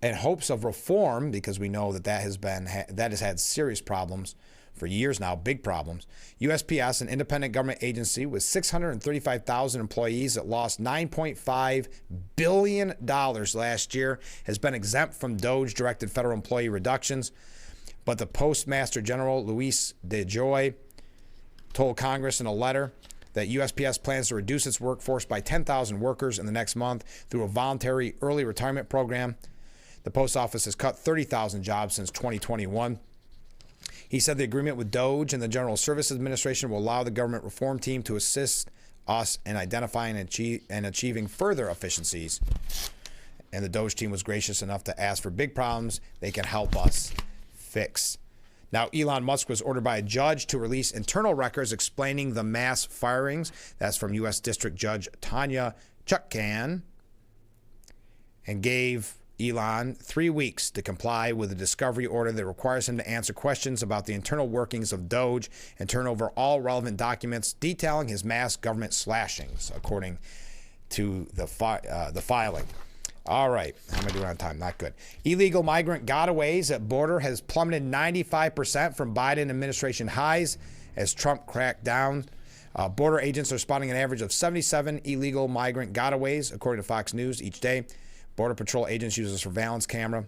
in hopes of reform, because we know that has had serious problems for years now, big problems. USPS, an independent government agency with 635,000 employees that lost $9.5 billion last year, has been exempt from DOGE-directed federal employee reductions. But the Postmaster General, Luis DeJoy, told Congress in a letter that USPS plans to reduce its workforce by 10,000 workers in the next month through a voluntary early retirement program. The post office has cut 30,000 jobs since 2021. He said the agreement with DOGE and the General Services Administration will allow the government reform team to assist us in identifying and achieving further efficiencies. And the DOGE team was gracious enough to ask for big problems they can help us fix. Now, Elon Musk was ordered by a judge to release internal records explaining the mass firings. That's from U.S. District Judge Tanya Chutkan, and gave Elon 3 weeks to comply with a discovery order that requires him to answer questions about the internal workings of DOGE and turn over all relevant documents detailing his mass government slashings, according to the filing. All right, how am I doing on time? Not good. Illegal migrant gotaways at border has plummeted 95% from Biden administration highs as Trump cracked down. Border agents are spotting an average of 77 illegal migrant gotaways, according to Fox News, each day. Border Patrol agents use a surveillance camera.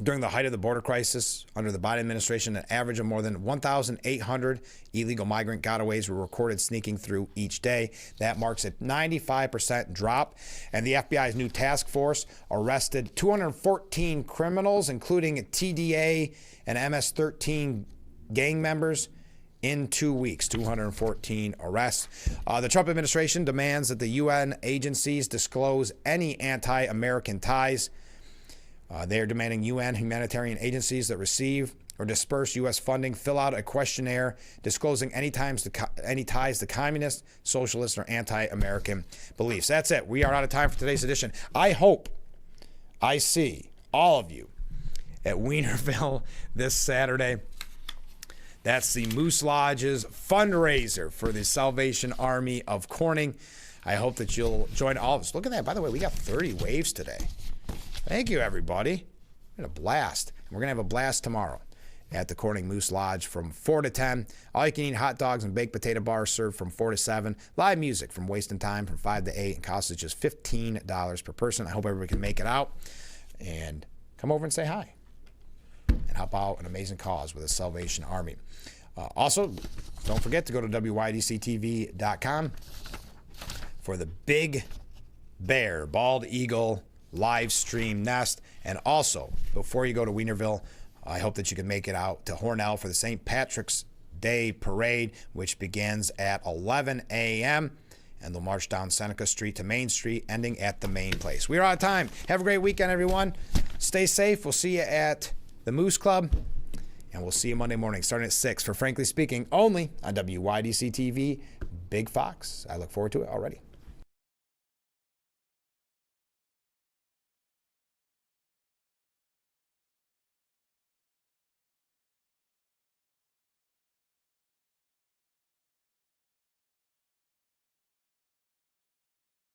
During the height of the border crisis under the Biden administration, an average of more than 1,800 illegal migrant gotaways were recorded sneaking through each day. That marks a 95% drop. And the FBI's new task force arrested 214 criminals, including TDA and MS-13 gang members, in 2 weeks. 214 arrests. The Trump administration demands that the UN agencies disclose any anti-American ties. They are demanding UN humanitarian agencies that receive or disperse U.S. funding fill out a questionnaire disclosing any ties to communist, socialist, or anti-American beliefs. That's it. We are out of time for today's edition. I hope I see all of you at Wienerville this Saturday. That's the Moose Lodge's fundraiser for the Salvation Army of Corning. I hope that you'll join all of us. Look at that. By the way, we got 30 waves today. Thank you, everybody. We had a blast. And we're going to have a blast tomorrow at the Corning Moose Lodge from 4 to 10. All you can eat hot dogs and baked potato bars served from 4 to 7. Live music from Wasting Time from 5 to 8. And cost is just $15 per person. I hope everybody can make it out. And come over and say hi. And help out an amazing cause with the Salvation Army. Also, don't forget to go to WYDCTV.com for the Big Bear Bald Eagle live stream nest. And also, before you go to Wienerville, I hope that you can make it out to Hornell for the St. Patrick's Day Parade, which begins at 11 a.m. and they'll march down Seneca Street to Main Street, ending at the main place. We are out of time. Have a great weekend, everyone. Stay safe. We'll see you at the Moose Club, and we'll see you Monday morning starting at 6 for Frankly Speaking, only on WYDC TV, Big Fox. I look forward to it already.